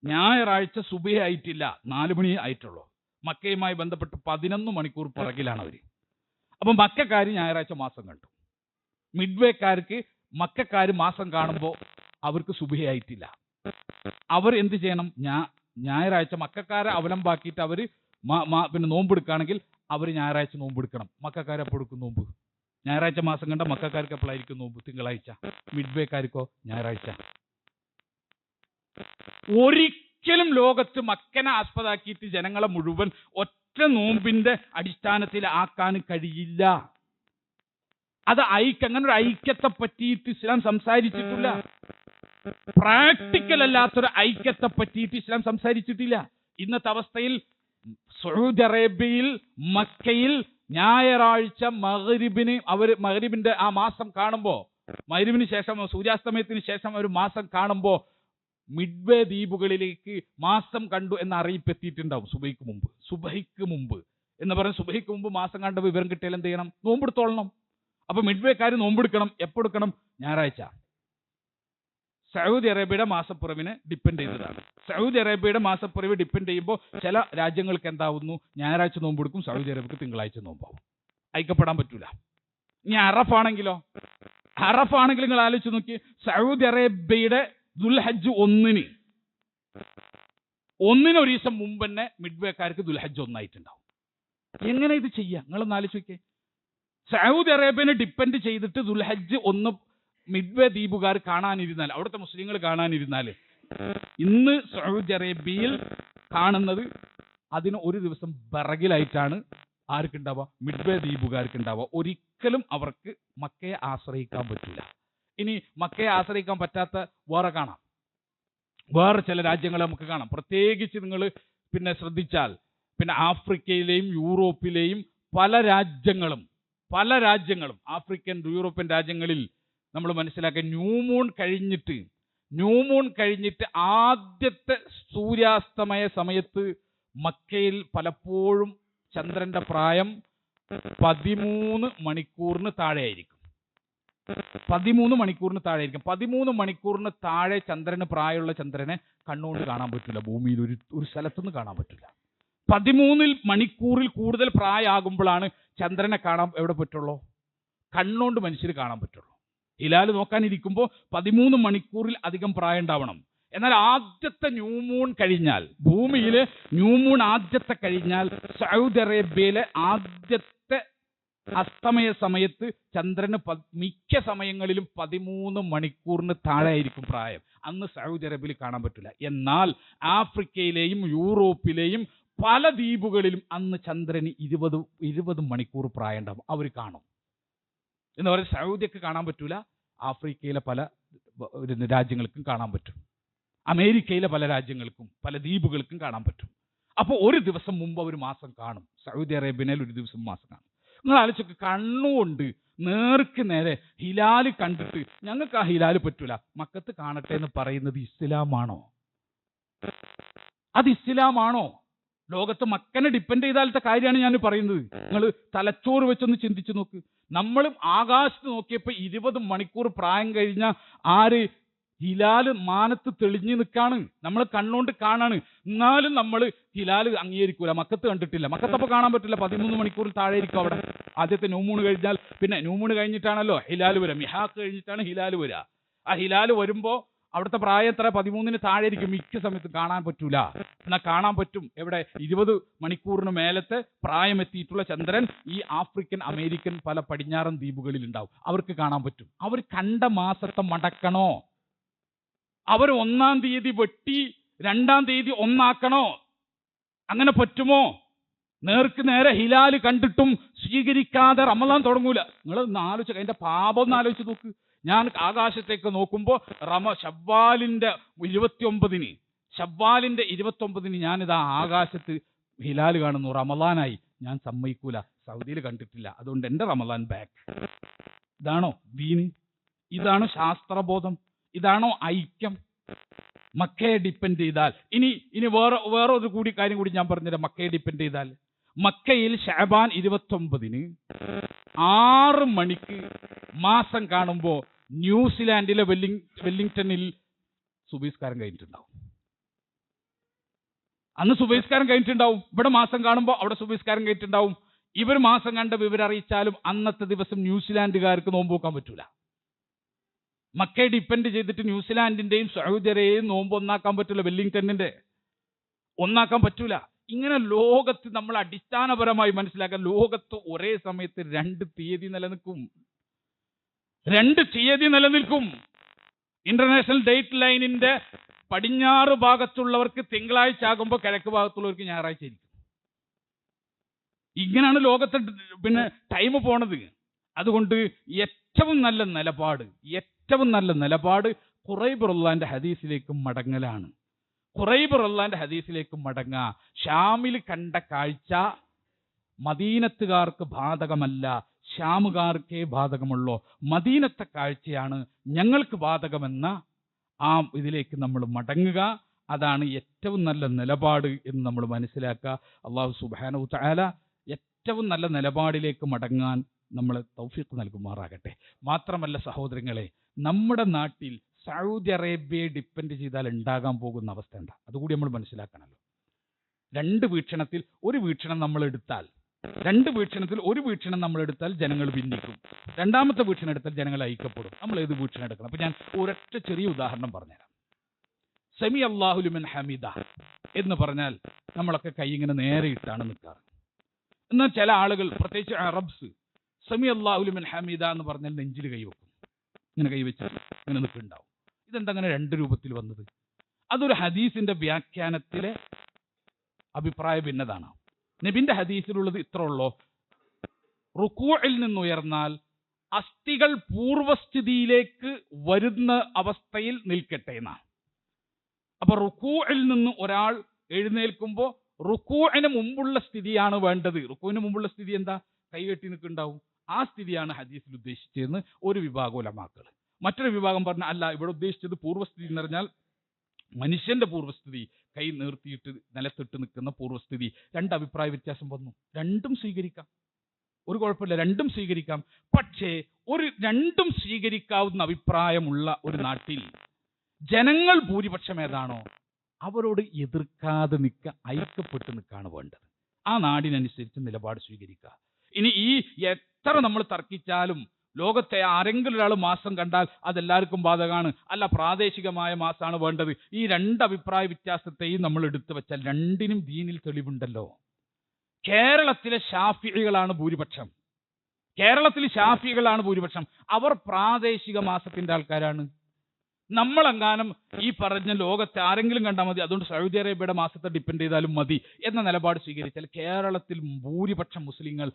ഞായറാഴ്ച സുബഹി ആയിട്ടില്ല, 4 മണി ആയിട്ടുള്ളൂ. മക്കയുമായി ബന്ധപ്പെട്ട് 11 മണിക്കൂർ പുറകിലാണ് അവർ. അപ്പം മക്കക്കാർ ഞായറാഴ്ച മാസം കണ്ടു. മക്കക്കാർ മാസം കാണുമ്പോൾ അവർക്ക് സുബഹി ആയിട്ടില്ല. അവർ എന്ത് ചെയ്യണം? ഞായറാഴ്ച മക്കക്കാരെ അവലംബാക്കിയിട്ട് അവർ പിന്നെ നോമ്പെടുക്കുകയാണെങ്കിൽ അവർ ഞായറാഴ്ച നോമ്പെടുക്കണം. മക്കക്കാർ എപ്പോൾ എടുക്കും നോമ്പ്? ഞായറാഴ്ച മാസം കണ്ട മക്കക്കാർക്ക് എപ്പോഴായിരിക്കും നോമ്പ്? തിങ്കളാഴ്ച. മിഡ്വേക്കാർക്കോ ഞായറാഴ്ച. ഒരിക്കലും ലോകത്ത് മക്കനെ ആസ്പദമാക്കിയിട്ട് ജനങ്ങളെ മുഴുവൻ ഒറ്റ നോമ്പിന്റെ അടിസ്ഥാനത്തിൽ ആക്കാൻ കഴിയില്ല. അത് അങ്ങനെ ഒരു ഐക്യത്തെ പറ്റിയിട്ട് ഇസ്ലാം സംസാരിച്ചിട്ടില്ല. പ്രാക്ടിക്കൽ അല്ലാത്തൊരു ഐക്യത്തെ പറ്റിയിട്ട് ഇസ്ലാം സംസാരിച്ചിട്ടില്ല. ഇന്നത്തെ അവസ്ഥയിൽ സൗദി അറേബ്യയിൽ മക്കയിൽ ഞായറാഴ്ച മഗ്രിബിന്റെ ആ മാസം കാണുമ്പോൾ, മഗ്രിബിന് ശേഷം സൂര്യാസ്തമയത്തിന് ശേഷം ഒരു മാസം കാണുമ്പോൾ മിഡ്വേ ദ്വീപുകളിലേക്ക് മാസം കണ്ടു എന്ന അറിയിപ്പ് എത്തിയിട്ടുണ്ടാവും. സുബഹിക്ക് മുമ്പ് എന്ന് പറഞ്ഞ് സുബഹിക്ക് മുമ്പ് മാസം കണ്ട വിവരം കിട്ടിയാൽ എന്ത് ചെയ്യണം? നോമ്പെടുത്തോളണം. അപ്പൊ മിഡ്വേക്കാർ നോമ്പെടുക്കണം. എപ്പോൾ എടുക്കണം? ഞായറാഴ്ച. സൗദി അറേബ്യയുടെ മാസപ്പിറവിനെ ഡിപ്പെൻഡ് ചെയ്തതാണ്. സൗദി അറേബ്യയുടെ മാസപ്പിറവി ഡിപ്പെൻഡ് ചെയ്യുമ്പോൾ ചില രാജ്യങ്ങൾക്ക് എന്താവുന്നു? ഞായറാഴ്ച നോമ്പെടുക്കും, സൗദി അറേബ്യക്ക് തിങ്കളാഴ്ച നോമ്പാവും. ഐക്യപ്പെടാൻ പറ്റൂല. ഇനി അറഫാണെങ്കിലോ? അറഫാണെങ്കിൽ നിങ്ങൾ ആലോചിച്ച് നോക്കി, സൗദി അറേബ്യയുടെ ദുൽഹജ്ജ് 1 ഒരു ദിവസം മുമ്പ് തന്നെ മിഡ്വേക്കാർക്ക് ദുൽഹജ്ജ് 1 ആയിട്ടുണ്ടാവും. എങ്ങനെ ഇത് ചെയ്യാം? നിങ്ങളൊന്ന് ആലോചിച്ച് നോക്കിയേ. സൗദി അറേബ്യനെ ഡിപ്പെൻഡ് ചെയ്തിട്ട് ദുൽഹജ്ജ് 1 മിഡ്വേ ദ്വീപുകാർ കാണാനിരുന്നാൽ, അവിടുത്തെ മുസ്ലിങ്ങൾ കാണാനിരുന്നാൽ, ഇന്ന് സൗദി അറേബ്യയിൽ കാണുന്നത് അതിന് ഒരു ദിവസം പിറകിലായിട്ടാണ് ആർക്കുണ്ടാവുക? മിഡ്വേ ദ്വീപുകാർക്കുണ്ടാവുക. ഒരിക്കലും അവർക്ക് മക്കയെ ആശ്രയിക്കാൻ പറ്റില്ല. ഇനി മക്കയെ ആശ്രയിക്കാൻ പറ്റാത്ത വേറെ ചില രാജ്യങ്ങൾ നമുക്ക് കാണാം. പ്രത്യേകിച്ച് നിങ്ങൾ പിന്നെ ശ്രദ്ധിച്ചാൽ പിന്നെ ആഫ്രിക്കയിലെയും യൂറോപ്പിലെയും പല രാജ്യങ്ങളും ആഫ്രിക്കൻ യൂറോപ്യൻ രാജ്യങ്ങളിൽ നമ്മൾ മനസ്സിലാക്കുക, ന്യൂമൂൺ കഴിഞ്ഞിട്ട് ആദ്യത്തെ സൂര്യാസ്തമയ സമയത്ത് മക്കയിൽ പലപ്പോഴും ചന്ദ്രന്റെ പ്രായം 13 മണിക്കൂറിന് താഴെയായിരിക്കും. 13 മണിക്കൂറിന് താഴെയായിരിക്കും. 13 മണിക്കൂറിന് താഴെ ചന്ദ്രന് പ്രായമുള്ള ചന്ദ്രനെ കണ്ണുകൊണ്ട് കാണാൻ പറ്റില്ല. ഭൂമിയിൽ ഒരു സ്ഥലത്തുനിന്ന് കാണാൻ പറ്റില്ല. 13 മണിക്കൂറിൽ കൂടുതൽ പ്രായമാകുമ്പോഴാണ് ചന്ദ്രനെ കാണാൻ എവിടെ പറ്റുള്ളൂ? കണ്ണുകൊണ്ട് മനുഷ്യർ കാണാൻ പറ്റുള്ളൂ. ഹിലാൽ നോക്കാനിരിക്കുമ്പോൾ 13 മണിക്കൂറിൽ അധികം പ്രായം ഉണ്ടാവണം. എന്നാൽ ആദ്യത്തെ ന്യൂമൂൺ കഴിഞ്ഞാൽ, ഭൂമിയിലെ ന്യൂമൂൺ ആദ്യത്തെ കഴിഞ്ഞാൽ, സൗദി അറേബ്യയിലെ ആദ്യത്തെ അസ്തമയ സമയത്ത് ചന്ദ്രന് മിക്ക സമയങ്ങളിലും 13 മണിക്കൂറിന് താഴെ ആയിരിക്കും പ്രായം. അന്ന് സൗദി അറേബ്യയിൽ കാണാൻ പറ്റില്ല. എന്നാൽ ആഫ്രിക്കയിലെയും യൂറോപ്പിലെയും പല ദ്വീപുകളിലും അന്ന് ചന്ദ്രന് 20 മണിക്കൂർ പ്രായം ഉണ്ടാവും. അവർ കാണും. എന്ന് പറയുന്നത് സൗദിക്ക് കാണാൻ പറ്റൂല, ആഫ്രിക്കയിലെ പല രാജ്യങ്ങൾക്കും കാണാൻ പറ്റും, അമേരിക്കയിലെ പല രാജ്യങ്ങൾക്കും പല ദ്വീപുകൾക്കും കാണാൻ പറ്റും. അപ്പോൾ ഒരു ദിവസം മുമ്പ് ഒരു മാസം കാണും. സൗദി അറേബ്യയിൽ ഒരു ദിവസം മാസം കാണും. നിങ്ങൾ ആലോചിച്ചൊക്കെ, കണ്ണുകൊണ്ട് നേർക്ക് നേരെ ഹിലാല് കണ്ടിട്ട് ഞങ്ങൾക്ക് ആ ഹിലാല് പറ്റൂല, മക്കത്ത് കാണട്ടെ എന്ന് പറയുന്നത് ഇസ്ലാമാണോ? അത് ഇസ്ലാമാണോ? ലോകത്ത് മക്കനെ ഡിപ്പെൻഡ് ചെയ്താലത്തെ കാര്യമാണ് ഞാൻ പറയുന്നത്. നിങ്ങൾ തലച്ചോറ് വെച്ചൊന്ന് ചിന്തിച്ചു നോക്ക്. നമ്മളും ആകാശത്ത് നോക്കിയപ്പോൾ 20 മണിക്കൂർ പ്രായം കഴിഞ്ഞ ആര് ഹിലാല് മാനത്ത് തെളിഞ്ഞു നിൽക്കാണ്, നമ്മൾ കണ്ണുകൊണ്ട് കാണാണ്. എന്നാലും നമ്മൾ ഹിലാല് അംഗീകരിക്കൂല. മക്കത്ത് കണ്ടിട്ടില്ല, മക്കത്തപ്പോൾ കാണാൻ പറ്റില്ല. 13 മണിക്കൂറിൽ താഴെ ഇരിക്കും അവിടെ. ആദ്യത്തെ ന്യൂമൂണ് കഴിഞ്ഞാൽ, പിന്നെ ന്യൂമൂണ് കഴിഞ്ഞിട്ടാണല്ലോ ഹിലാല് വരിക, മിഹാക്ക് കഴിഞ്ഞിട്ടാണ് ഹിലാല് വരിക. ആ ഹിലാല് വരുമ്പോൾ അവിടുത്തെ പ്രായം എത്ര? 13 താഴെ ഇരിക്കും. മിക്ക സമയത്ത് കാണാൻ പറ്റൂല. എന്നാൽ കാണാൻ പറ്റും എവിടെ? 20 മണിക്കൂറിന് മേലത്തെ പ്രായമെത്തിയിട്ടുള്ള ചന്ദ്രൻ ഈ ആഫ്രിക്കൻ, അമേരിക്കൻ പല പടിഞ്ഞാറൻ ദ്വീപുകളിൽ ഉണ്ടാവും. അവർക്ക് കാണാൻ പറ്റും. അവർ കണ്ട മാസത്തെ മടക്കണോ? അവർ 1-ാം തീയതി വെട്ടി 2-ാം തീയതി ഒന്നാക്കണോ? അങ്ങനെ പറ്റുമോ? നേർക്ക് നേരെ ഹിലാല് കണ്ടിട്ടും സ്വീകരിക്കാതെ റമദാൻ തുടങ്ങൂല. നിങ്ങൾ ഒന്ന് ആലോചിച്ച്, അതിന്റെ പാപം ഒന്ന് ആലോചിച്ച് നോക്ക്. ഞാൻ ആകാശത്തേക്ക് നോക്കുമ്പോൾ ഷവ്വാലിന്റെ 29-ന് ഞാനിതാ ആകാശത്ത് ഹിലാല് കാണുന്നു. റമദാനായി. ഞാൻ സമ്മതിക്കൂല, സൗദിയിൽ കണ്ടിട്ടില്ല, അതുകൊണ്ട് എൻ്റെ റമദാൻ ബാക്ക്. ഇതാണോ ദീന്? ഇതാണോ ശാസ്ത്രബോധം? ഇതാണോ ഐക്യം? മക്കയെ ഡിപ്പെൻഡ് ചെയ്താൽ, ഇനി വേറെ ഒരു കാര്യം കൂടി ഞാൻ പറഞ്ഞുതരാം. മക്കയെ ഡിപ്പെൻഡ് ചെയ്താൽ, മക്കയിൽ ഷഅബാൻ 29-ന് 6 മണിക്ക് മാസം കാണുമ്പോൾ ന്യൂസിലാൻഡിലെ വെല്ലിംഗ്ടണിൽ സുബഹിസ്കാരം കഴിഞ്ഞിട്ടുണ്ടാവും. അന്ന് സുബഹിസ്കാരം കഴിഞ്ഞിട്ടുണ്ടാവും. ഇവിടെ മാസം കാണുമ്പോൾ അവിടെ സുബഹിസ്കാരം കഴിഞ്ഞിട്ടുണ്ടാവും. ഇവർ മാസം കണ്ട വിവരം അറിയിച്ചാലും അന്നത്തെ ദിവസം ന്യൂസിലാൻഡുകാർക്ക് നോമ്പ് നോക്കാൻ പറ്റൂല. മക്കയെ ഡിപ്പെൻഡ് ചെയ്തിട്ട് ന്യൂസിലാൻഡിന്റെയും സൗദി അറേബ്യയും നോമ്പ് ഒന്നാക്കാൻ പറ്റൂല, വെല്ലിംഗ്ടണിന്റെ ഒന്നാക്കാൻ പറ്റൂല. ഇങ്ങനെ ലോകത്ത് നമ്മൾ അടിസ്ഥാനപരമായി മനസ്സിലാക്കാൻ, ലോകത്ത് ഒരേ സമയത്ത് 2 തീയതി നിലനിൽക്കും. 2 തീയതി നിലനിൽക്കും. ഇന്റർനാഷണൽ ഡേറ്റ് ലൈനിന്റെ പടിഞ്ഞാറ് ഭാഗത്തുള്ളവർക്ക് തിങ്കളാഴ്ച ആകുമ്പോൾ കിഴക്ക് ഭാഗത്തുള്ളവർക്ക് ഞായറാഴ്ച ആയിരിക്കും. ഇങ്ങനെയാണ് ലോകത്തെ ടൈം പോണത്. അതുകൊണ്ട് ഏറ്റവും നല്ല നിലപാട് ഖുറൈബ് റളിയല്ലാഹുവിന്റെ ഹദീസിലേക്ക് മടങ്ങലാണ്. ഖുറൈബ് റളിയല്ലാഹുവിന്റെ ഹദീസിലേക്ക് മടങ്ങുക. ഷാമിൽ കണ്ട കാഴ്ച മദീനത്തുകാർക്ക് ബാധകമല്ല, ഷാമുകാർക്കേ ബാധകമുള്ളൂ. മദീനത്തെ കാഴ്ചയാണ് ഞങ്ങൾക്ക് ബാധകമെന്ന ആ ഇതിലേക്ക് നമ്മൾ മടങ്ങുക. അതാണ് ഏറ്റവും നല്ല നിലപാട് എന്ന് നമ്മൾ മനസ്സിലാക്കുക. അല്ലാഹു സുബ്ഹാനഹു വ തആല ഏറ്റവും നല്ല നിലപാടിലേക്ക് മടങ്ങാൻ നമ്മളെ തൗഫീഖ് നൽകുമാറാകട്ടെ. മാത്രമല്ല സഹോദരങ്ങളെ, നമ്മുടെ നാട്ടിൽ സൗദി അറേബ്യയെ ഡിപ്പെൻഡ് ചെയ്താൽ ഉണ്ടാകാൻ പോകുന്ന അവസ്ഥ എന്താ? അതുകൂടി നമ്മൾ മനസ്സിലാക്കണമല്ലോ. 2 വീക്ഷണത്തിൽ ഒരു വീക്ഷണം നമ്മൾ എടുത്താൽ, ജനങ്ങൾ ഭിന്നിക്കും. 2ാമത്തെ വീക്ഷണം എടുത്താൽ ജനങ്ങൾ ഐക്യപ്പെടും. നമ്മൾ ഏത് വീക്ഷണം എടുക്കണം? അപ്പൊ ഞാൻ ഒരൊറ്റ ചെറിയ ഉദാഹരണം പറഞ്ഞുതരാം. സമി അല്ലാഹു ലിമൻ ഹമിദ എന്ന് പറഞ്ഞാൽ നമ്മളൊക്കെ കൈ ഇങ്ങനെ നേരെ ഇട്ടാണ് നിൽക്കാറ്. എന്നാൽ ചില ആളുകൾ, പ്രത്യേകിച്ച് അറബ്സ്, സമി അല്ലാഹു ലിമൻ ഹമിദ എന്ന് പറഞ്ഞാൽ നെഞ്ചിൽ കൈവെക്കും. ഇങ്ങനെ കൈവച്ച് ഇങ്ങനെ നിൽക്കുന്നുണ്ടാവും. ഇതെന്താ അങ്ങനെ 2 രൂപത്തിൽ വന്നത്? അതൊരു ഹദീസിന്റെ വ്യാഖ്യാനത്തിലെ അഭിപ്രായ ഭിന്നതാണ്. നബിന്റെ ഹദീസിലുള്ളത് ഇത്ര ഉള്ളോ: റുക്കൂഇൽ നിന്നുയർന്നാൽ അസ്ഥികൾ പൂർവസ്ഥിതിയിലേക്ക് വരുന്ന അവസ്ഥയിൽ നിൽക്കട്ടെ എന്നാണ്. അപ്പൊ റുക്കൂഇൽ നിന്ന് ഒരാൾ എഴുന്നേൽക്കുമ്പോൾ റുക്കൂഇന് മുമ്പുള്ള സ്ഥിതിയാണ് വേണ്ടത്. റുക്കൂഇന് മുമ്പുള്ള സ്ഥിതി എന്താ? കൈകെട്ടി നിൽക്കുന്നുണ്ടാവും. ആ സ്ഥിതിയാണ് ഹദീസിൽ ഉദ്ദേശിച്ചതെന്ന് ഒരു വിഭാഗം ഉലമാക്കൾ. മറ്റൊരു വിഭാഗം പറഞ്ഞ അല്ല, ഇവിടെ ഉദ്ദേശിച്ചത് പൂർവ്വസ്ഥിതി എന്ന് പറഞ്ഞാൽ മനുഷ്യന്റെ പൂർവ്വസ്ഥിതി, കൈ നീർത്തിയിട്ട് നിലത്തിട്ട് നിൽക്കുന്ന പൂർവ്വസ്ഥിതി. രണ്ട് അഭിപ്രായ വ്യത്യാസം വന്നു. രണ്ടും സ്വീകരിക്കാം, ഒരു കുഴപ്പമില്ല, രണ്ടും സ്വീകരിക്കാം. പക്ഷേ രണ്ടും സ്വീകരിക്കാവുന്ന അഭിപ്രായമുള്ള ഒരു നാട്ടിൽ ജനങ്ങൾ ഭൂരിപക്ഷം ഏതാണോ അവരോട് എതിർക്കാതെ നിൽക്കുക, ഐക്യപ്പെട്ട് നിൽക്കുകയാണ് വേണ്ടത്. ആ നാടിനനുസരിച്ച് നിലപാട് സ്വീകരിക്കുക. ഇനി ഈ എത്ര നമ്മൾ തർക്കിച്ചാലും ലോകത്തെ ആരെങ്കിലും ഒരാൾ മാസം കണ്ടാൽ അതെല്ലാവർക്കും ബാധകമാണ്, അല്ല പ്രാദേശികമായ മാസമാണ് വേണ്ടത്, ഈ രണ്ട് അഭിപ്രായ വ്യത്യാസത്തെയും നമ്മൾ എടുത്തു വെച്ചാൽ രണ്ടിനും ദീനിൽ തെളിവുണ്ടല്ലോ. കേരളത്തിലെ ശാഫിഇകളാണ് ഭൂരിപക്ഷം. അവർ പ്രാദേശിക മാസത്തിന്റെ ആൾക്കാരാണ്. നമ്മളെങ്ങാനും ഈ പറഞ്ഞ ലോകത്തെ ആരെങ്കിലും കണ്ടാൽ മതി, അതുകൊണ്ട് സൗദി അറേബ്യയുടെ മാസത്തെ ഡിപ്പെൻഡ് ചെയ്താലും മതി എന്ന നിലപാട് സ്വീകരിച്ചാൽ കേരളത്തിൽ ഭൂരിപക്ഷം മുസ്ലിങ്ങൾ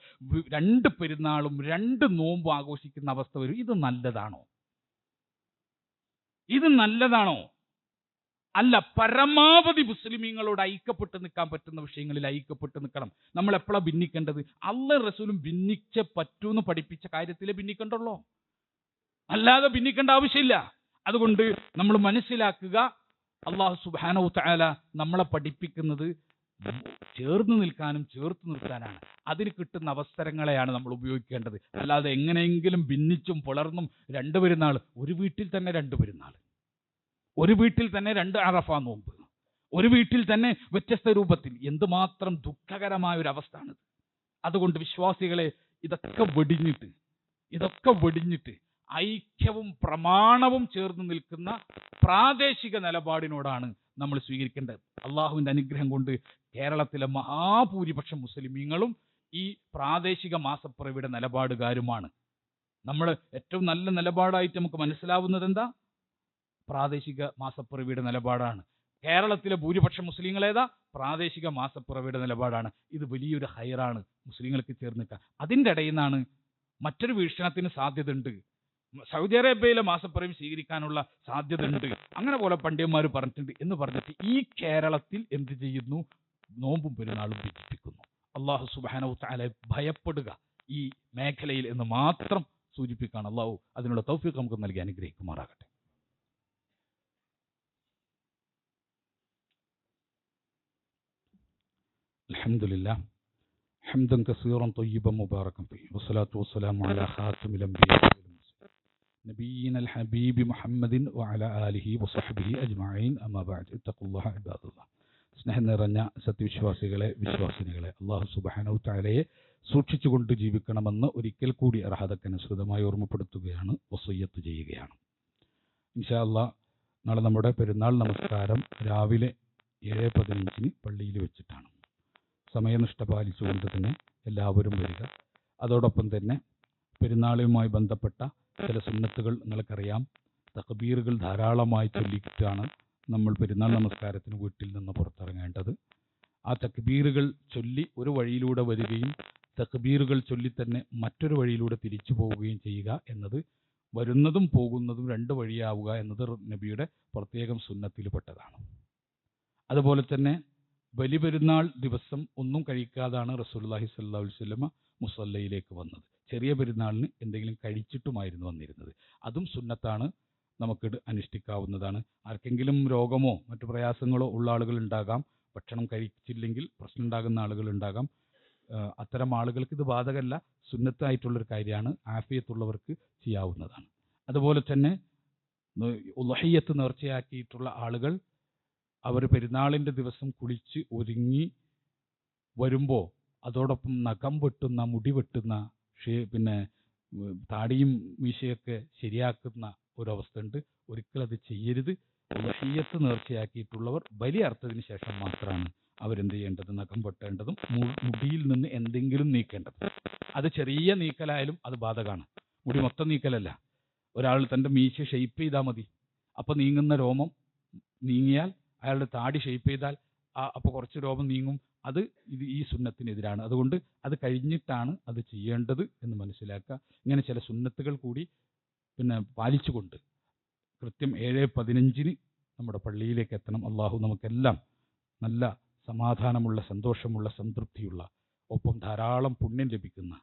രണ്ട് പെരുന്നാളും രണ്ട് നോമ്പും ആഘോഷിക്കുന്ന അവസ്ഥ വരും. ഇത് നല്ലതാണോ? അല്ല. പരമാവധി മുസ്ലിമീങ്ങളോട് ഐക്യപ്പെട്ട് നിൽക്കാൻ പറ്റുന്ന വിഷയങ്ങളിൽ ഐക്യപ്പെട്ട് നിൽക്കണം. നമ്മൾ എപ്പോഴാണ് ഭിന്നിക്കേണ്ടത്? അല്ലാഹുവും റസൂലും ഭിന്നിച്ചേ പറ്റൂന്ന് പഠിപ്പിച്ച കാര്യത്തിലേ ഭിന്നിക്കണ്ടുള്ളൂ, അല്ലാതെ ഭിന്നിക്കേണ്ട ആവശ്യമില്ല. അതുകൊണ്ട് നമ്മൾ മനസ്സിലാക്കുക, അല്ലാഹു സുബ്ഹാനഹു തആല നമ്മളെ പഠിപ്പിക്കുന്നത് ചേർന്ന് നിൽക്കാനും ചേർത്ത് നിർത്താനാണ്. അതിന് കിട്ടുന്ന അവസരങ്ങളെയാണ് നമ്മൾ ഉപയോഗിക്കേണ്ടത്. അല്ലാതെ എങ്ങനെയെങ്കിലും ഭിന്നിച്ചും പുലർന്നും രണ്ട് പെരുന്നാൾ, ഒരു വീട്ടിൽ തന്നെ രണ്ട് പെരുന്നാൾ, ഒരു വീട്ടിൽ തന്നെ രണ്ട് അറഫ നോമ്പ്, ഒരു വീട്ടിൽ തന്നെ വ്യത്യസ്ത രൂപത്തിൽ, എന്തുമാത്രം ദുഃഖകരമായ ഒരു അവസ്ഥയാണ്. അതുകൊണ്ട് വിശ്വാസികളെ ഇതൊക്കെ വെടിഞ്ഞിട്ട് ഐക്യവും പ്രമാണവും ചേർന്ന് നിൽക്കുന്ന പ്രാദേശിക നിലപാടിനോടാണ് നമ്മൾ സ്വീകരിക്കേണ്ടത്. അള്ളാഹുവിന്റെ അനുഗ്രഹം കൊണ്ട് കേരളത്തിലെ മഹാഭൂരിപക്ഷം മുസ്ലിമീങ്ങളും ഈ പ്രാദേശിക മാസപ്പിറവിയുടെ നിലപാടുകാരുമാണ്. നമ്മൾ ഏറ്റവും നല്ല നിലപാടായിട്ട് നമുക്ക് മനസ്സിലാവുന്നത് എന്താ? പ്രാദേശിക മാസപ്പിറവിയുടെ നിലപാടാണ്. കേരളത്തിലെ ഭൂരിപക്ഷം മുസ്ലിങ്ങൾ ഏതാ? പ്രാദേശിക മാസപ്പിറവിയുടെ നിലപാടാണ്. ഇത് വലിയൊരു ഹൈറാണ് മുസ്ലിങ്ങൾക്ക് ചേർന്നിട്ട്. അതിൻ്റെ ഇടയിൽ നിന്നാണ് മറ്റൊരു വീക്ഷണത്തിന് സാധ്യതയുണ്ട്. സൗദി അറേബ്യയിലെ മാസപ്പിറവി സ്വീകരിക്കാനുള്ള സാധ്യതയുണ്ട്, അങ്ങനെ പോലെ പണ്ഡിതന്മാർ പറഞ്ഞിട്ടുണ്ട് എന്ന് പറഞ്ഞിട്ട് ഈ കേരളത്തിൽ എന്ത് ചെയ്യുന്നു? നോമ്പും പെരുന്നാളും ഭിന്നിപ്പിക്കുന്നു. അള്ളാഹു സുബ്ഹാനഹു തആല ഭയപ്പെടുക ഈ മേഖലയിൽ എന്ന് മാത്രം സൂചിപ്പിക്കുകയാണ്. അള്ളാഹു അതിനുള്ള തൗഫീഖ് നമുക്ക് നൽകി അനുഗ്രഹിക്കുമാറാകട്ടെ. അൽഹംദുലില്ലാഹ് ഹംദൻ കസീറൻ ത്വയ്യിബൻ മുബാറകൻ ഫീഹി വസ്സലാത്തു വസ്സലാമു അലാ ഖാതിമിൽ അംബിയാ നബിയ്യിന അൽ ഹബീബി മുഹമ്മദിൻ വഅലാ ആലിഹി വസഹ്ബിഹി അജ്മഈൻ അമ്മാ ബഅദ് ഇത്തഖുല്ലാഹ ഇബാദല്ലാഹ്. സ്നേഹം നിറഞ്ഞ സത്യവിശ്വാസികളെ, വിശ്വാസിനികളെ, അല്ലാഹു സുബ്ഹാനഹു തആലയെ സൂക്ഷിച്ചുകൊണ്ട് ജീവിക്കണമെന്ന് ഒരിക്കൽ കൂടി അർഹതക്കനുസൃതമായി ഓർമ്മപ്പെടുത്തുകയാണ്, വസിയ്യത്ത് ചെയ്യുകയാണ്. ഇൻഷാ അല്ലാഹ് നാളെ നമ്മുടെ പെരുന്നാൾ നമസ്കാരം രാവിലെ 7:15 പള്ളിയിൽ വെച്ചിട്ടാണ്. സമയനിഷ്ഠ പാലിച്ചുകൊണ്ട് തന്നെ എല്ലാവരും വരിക. അതോടൊപ്പം തന്നെ പെരുന്നാളുമായി ബന്ധപ്പെട്ട ചില സുന്നത്തുകൾ നിങ്ങൾക്കറിയാം. തക്ബീറുകൾ ധാരാളമായി ചൊല്ലിയിട്ടാണ് നമ്മൾ പെരുന്നാൾ നമസ്കാരത്തിന് വീട്ടിൽ നിന്ന് പുറത്തിറങ്ങേണ്ടത്. ആ തക്ബീറുകൾ ചൊല്ലി ഒരു വഴിയിലൂടെ വരികയും തക്ബീറുകൾ ചൊല്ലി തന്നെ മറ്റൊരു വഴിയിലൂടെ തിരിച്ചു പോവുകയും ചെയ്യുക എന്നത്, വരുന്നതും പോകുന്നതും രണ്ട് വഴിയാവുക എന്നത് നബിയുടെ പ്രത്യേകം സുന്നത്തിൽപ്പെട്ടതാണ്. അതുപോലെ തന്നെ ബലിപെരുന്നാൾ ദിവസം ഒന്നും കഴിക്കാതാണ് റസൂലുള്ളാഹി സ്വല്ലല്ലാഹു അലൈഹി വസല്ലമ മുസല്ലയിലേക്ക് വന്നത്. ചെറിയ പെരുന്നാളിന് എന്തെങ്കിലും കഴിച്ചിട്ടുമായിരുന്നു വന്നിരുന്നത്. അതും സുന്നത്താണ്, നമുക്ക് അനുഷ്ഠിക്കാവുന്നതാണ്. ആർക്കെങ്കിലും രോഗമോ മറ്റു പ്രയാസങ്ങളോ ഉള്ള ആളുകൾ ഉണ്ടാകാം, ഭക്ഷണം കഴിച്ചില്ലെങ്കിൽ പ്രശ്നം ഉണ്ടാകുന്ന ആളുകൾ ഉണ്ടാകാം. അത്തരം ആളുകൾക്ക് ഇത് ബാധകമല്ല, സുന്നത്തായിട്ടുള്ളൊരു കാര്യമാണ്, ആഫിയത്തുള്ളവർക്ക് ചെയ്യാവുന്നതാണ്. അതുപോലെ തന്നെ ഉളഹിയ്യത്ത് നേർച്ചയാക്കിയിട്ടുള്ള ആളുകൾ അവർ പെരുന്നാളിൻ്റെ ദിവസം കുളിച്ച് ഒരുങ്ങി വരുമ്പോൾ അതോടൊപ്പം നഖം വെട്ടുന്ന, മുടി വെട്ടുന്ന, പിന്നെ താടിയും മീശയൊക്കെ ശരിയാക്കുന്ന ഒരവസ്ഥ ഉണ്ട്. ഒരിക്കലും അത് ചെയ്യരുത്. ഉളഹിയ്യത്ത് നേർച്ചയാക്കിയിട്ടുള്ളവർ ബലി അറുത്തതിന് ശേഷം മാത്രമാണ് അവരെന്ത് ചെയ്യേണ്ടത്? നഖം വെട്ടേണ്ടതും മുടിയിൽ നിന്ന് എന്തെങ്കിലും നീക്കേണ്ടത്. അത് ചെറിയ നീക്കലായാലും അത് ബാധകമാണ്. മുടി മൊത്തം നീക്കലല്ല. ഒരാൾ തൻ്റെ മീശ ഷെയ്പ്പ് ചെയ്താൽ മതി. അപ്പോൾ നീങ്ങുന്ന രോമം നീങ്ങിയാൽ, അയാളുടെ താടി ഷെയ്പ്പ് ചെയ്താൽ അപ്പോൾ കുറച്ച് രോമം നീങ്ങും. അത് ഈ സുന്നത്തിനെതിരാണ്. അതുകൊണ്ട് അത് കഴിഞ്ഞിട്ടാണ് അത് ചെയ്യേണ്ടത് എന്ന് മനസ്സിലാക്കുക. ഇങ്ങനെ ചില സുന്നത്തുകൾ കൂടി പാലിച്ചുകൊണ്ട് കൃത്യം 7:15 നമ്മുടെ പള്ളിയിലേക്ക് എത്തണം. അള്ളാഹു നമുക്കെല്ലാം നല്ല സമാധാനമുള്ള, സന്തോഷമുള്ള, സംതൃപ്തിയുള്ള, ഒപ്പം ധാരാളം പുണ്യം ലഭിക്കുന്ന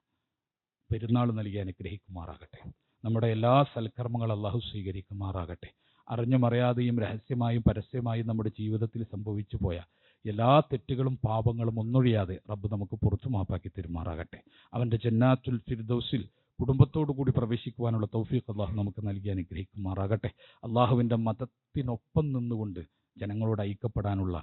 പെരുന്നാൾ നൽകി അനുഗ്രഹിക്കുമാറാകട്ടെ. നമ്മുടെ എല്ലാ സൽക്കർമ്മങ്ങളും അള്ളാഹു സ്വീകരിക്കുമാറാകട്ടെ. അറിഞ്ഞും അറിയാതെയും രഹസ്യമായും പരസ്യമായും നമ്മുടെ ജീവിതത്തിൽ സംഭവിച്ചു പോയ എല്ലാ തെറ്റുകളും പാപങ്ങളും ഒന്നൊഴിയാതെ റബ്ബ് നമുക്ക് പുറത്തു മാപ്പാക്കി തരുമാറാകട്ടെ. അവൻ്റെ ജന്നാത്തുൽ ഫിർദൗസിൽ കുടുംബത്തോടു കൂടി പ്രവേശിക്കുവാനുള്ള തൗഫീഖ് അള്ളാഹു നമുക്ക് നൽകി അനുഗ്രഹിക്കുമാറാകട്ടെ. അള്ളാഹുവിൻ്റെ മതത്തിനൊപ്പം നിന്നുകൊണ്ട് ജനങ്ങളോട് ഐക്യപ്പെടാനുള്ള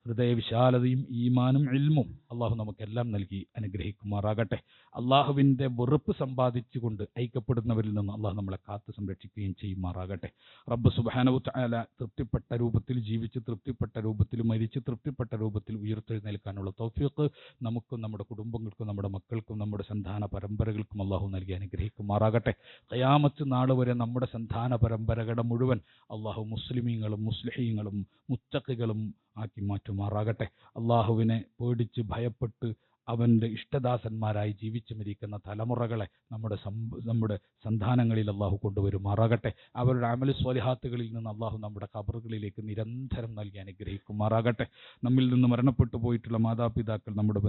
ഹൃദയവിശാലതയും ഈമാനും ഇൽമും അള്ളാഹു നമുക്കെല്ലാം നൽകി അനുഗ്രഹിക്കുമാറാകട്ടെ. അള്ളാഹുവിൻ്റെ വെറുപ്പ് സമ്പാദിച്ചുകൊണ്ട് ഐക്യപ്പെടുന്നവരിൽ നിന്ന് അള്ളാഹു നമ്മളെ കാത്തു സംരക്ഷിക്കുകയും ചെയ്യുമാറാകട്ടെ. റബ്ബ് സുബ്ഹാനഹു തആല തൃപ്തിപ്പെട്ട രൂപത്തിൽ ജീവിച്ച് തൃപ്തിപ്പെട്ട രൂപത്തിൽ മരിച്ച് തൃപ്തിപ്പെട്ട രൂപത്തിൽ ഉയർത്തെഴുന്നേൽക്കാനുള്ള തൗഫീഖ് നമുക്കും നമ്മുടെ കുടുംബങ്ങൾക്കും നമ്മുടെ മക്കൾക്കും നമ്മുടെ സന്താന പരമ്പരകൾക്കും അള്ളാഹു നൽകി അനുഗ്രഹിക്കുമാറാകട്ടെ. ഖിയാമത്ത് നാൾ വരെ നമ്മുടെ സന്താന പരമ്പരകളുടെ മുഴുവൻ അള്ളാഹു മുസ്ലിമീങ്ങളും മുസ്ലിഹീങ്ങളും മുത്തഖികളും ആക്കി മാറ്റുമാറാകട്ടെ. അള്ളാഹുവിനെ പേടിച്ച് ഭയപ്പെട്ട് അവൻ്റെ ഇഷ്ടദാസന്മാരായി ജീവിച്ചു മരിക്കുന്ന തലമുറകളെ നമ്മുടെ സന്താനങ്ങളിൽ അള്ളാഹു കൊണ്ടുവരുമാറാകട്ടെ. അവരുടെ അമൽ സ്വാലിഹാത്തുകളിൽ നിന്ന് അള്ളാഹു നമ്മുടെ ഖബറുകളിലേക്ക് നിരന്തരം നൽകി അനുഗ്രഹിക്കുമാറാകട്ടെ. നമ്മിൽ നിന്ന് മരണപ്പെട്ടു പോയിട്ടുള്ള മാതാപിതാക്കൾ, നമ്മുടെ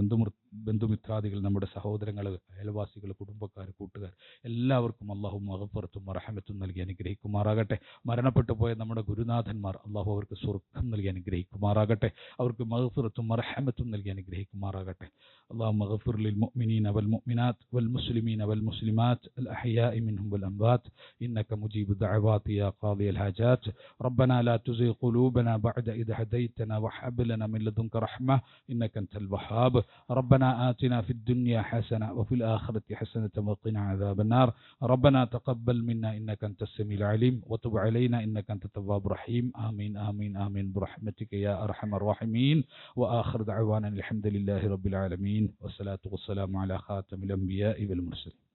ബന്ധുമിത്രാദികൾ, നമ്മുടെ സഹോദരങ്ങൾ, അയൽവാസികൾ, കുടുംബക്കാർ, കൂട്ടുകാർ എല്ലാവർക്കും അള്ളാഹു മഗ്ഫിറത്തും റഹ്മത്തും നൽകി അനുഗ്രഹിക്കുമാറാകട്ടെ. മരണപ്പെട്ടു പോയ നമ്മുടെ ഗുരുനാഥന്മാർ അള്ളാഹു അവർക്ക് സ്വർഗ്ഗം നൽകി അനുഗ്രഹിക്കുമാറാകട്ടെ. അവർക്ക് മഗ്ഫിറത്തും റഹ്മത്തും നൽകി അനുഗ്രഹിക്കുമാറാകട്ടെ. اللهم اغفر للمؤمنين والمؤمنات والمسلمين والمسلمات الأحياء منهم والأموات إنك مجيب الدعوات يا قاضي الحاجات. ربنا لا تزغ قلوبنا بعد إذ هديتنا وهب لنا من لدنك رحمة إنك أنت الوهاب. ربنا آتنا في الدنيا حسنة وفي الآخرة حسنة وقنا عذاب النار. ربنا تقبل منا إنك أنت السميع العليم وتب علينا إنك أنت التواب الرحيم. آمين آمين آمين برحمتك يا أرحم الراحمين. وآخر دعوانا الحمد لله رب العالمين والصلاة والسلام على خاتم الأنبياء والمرسلين.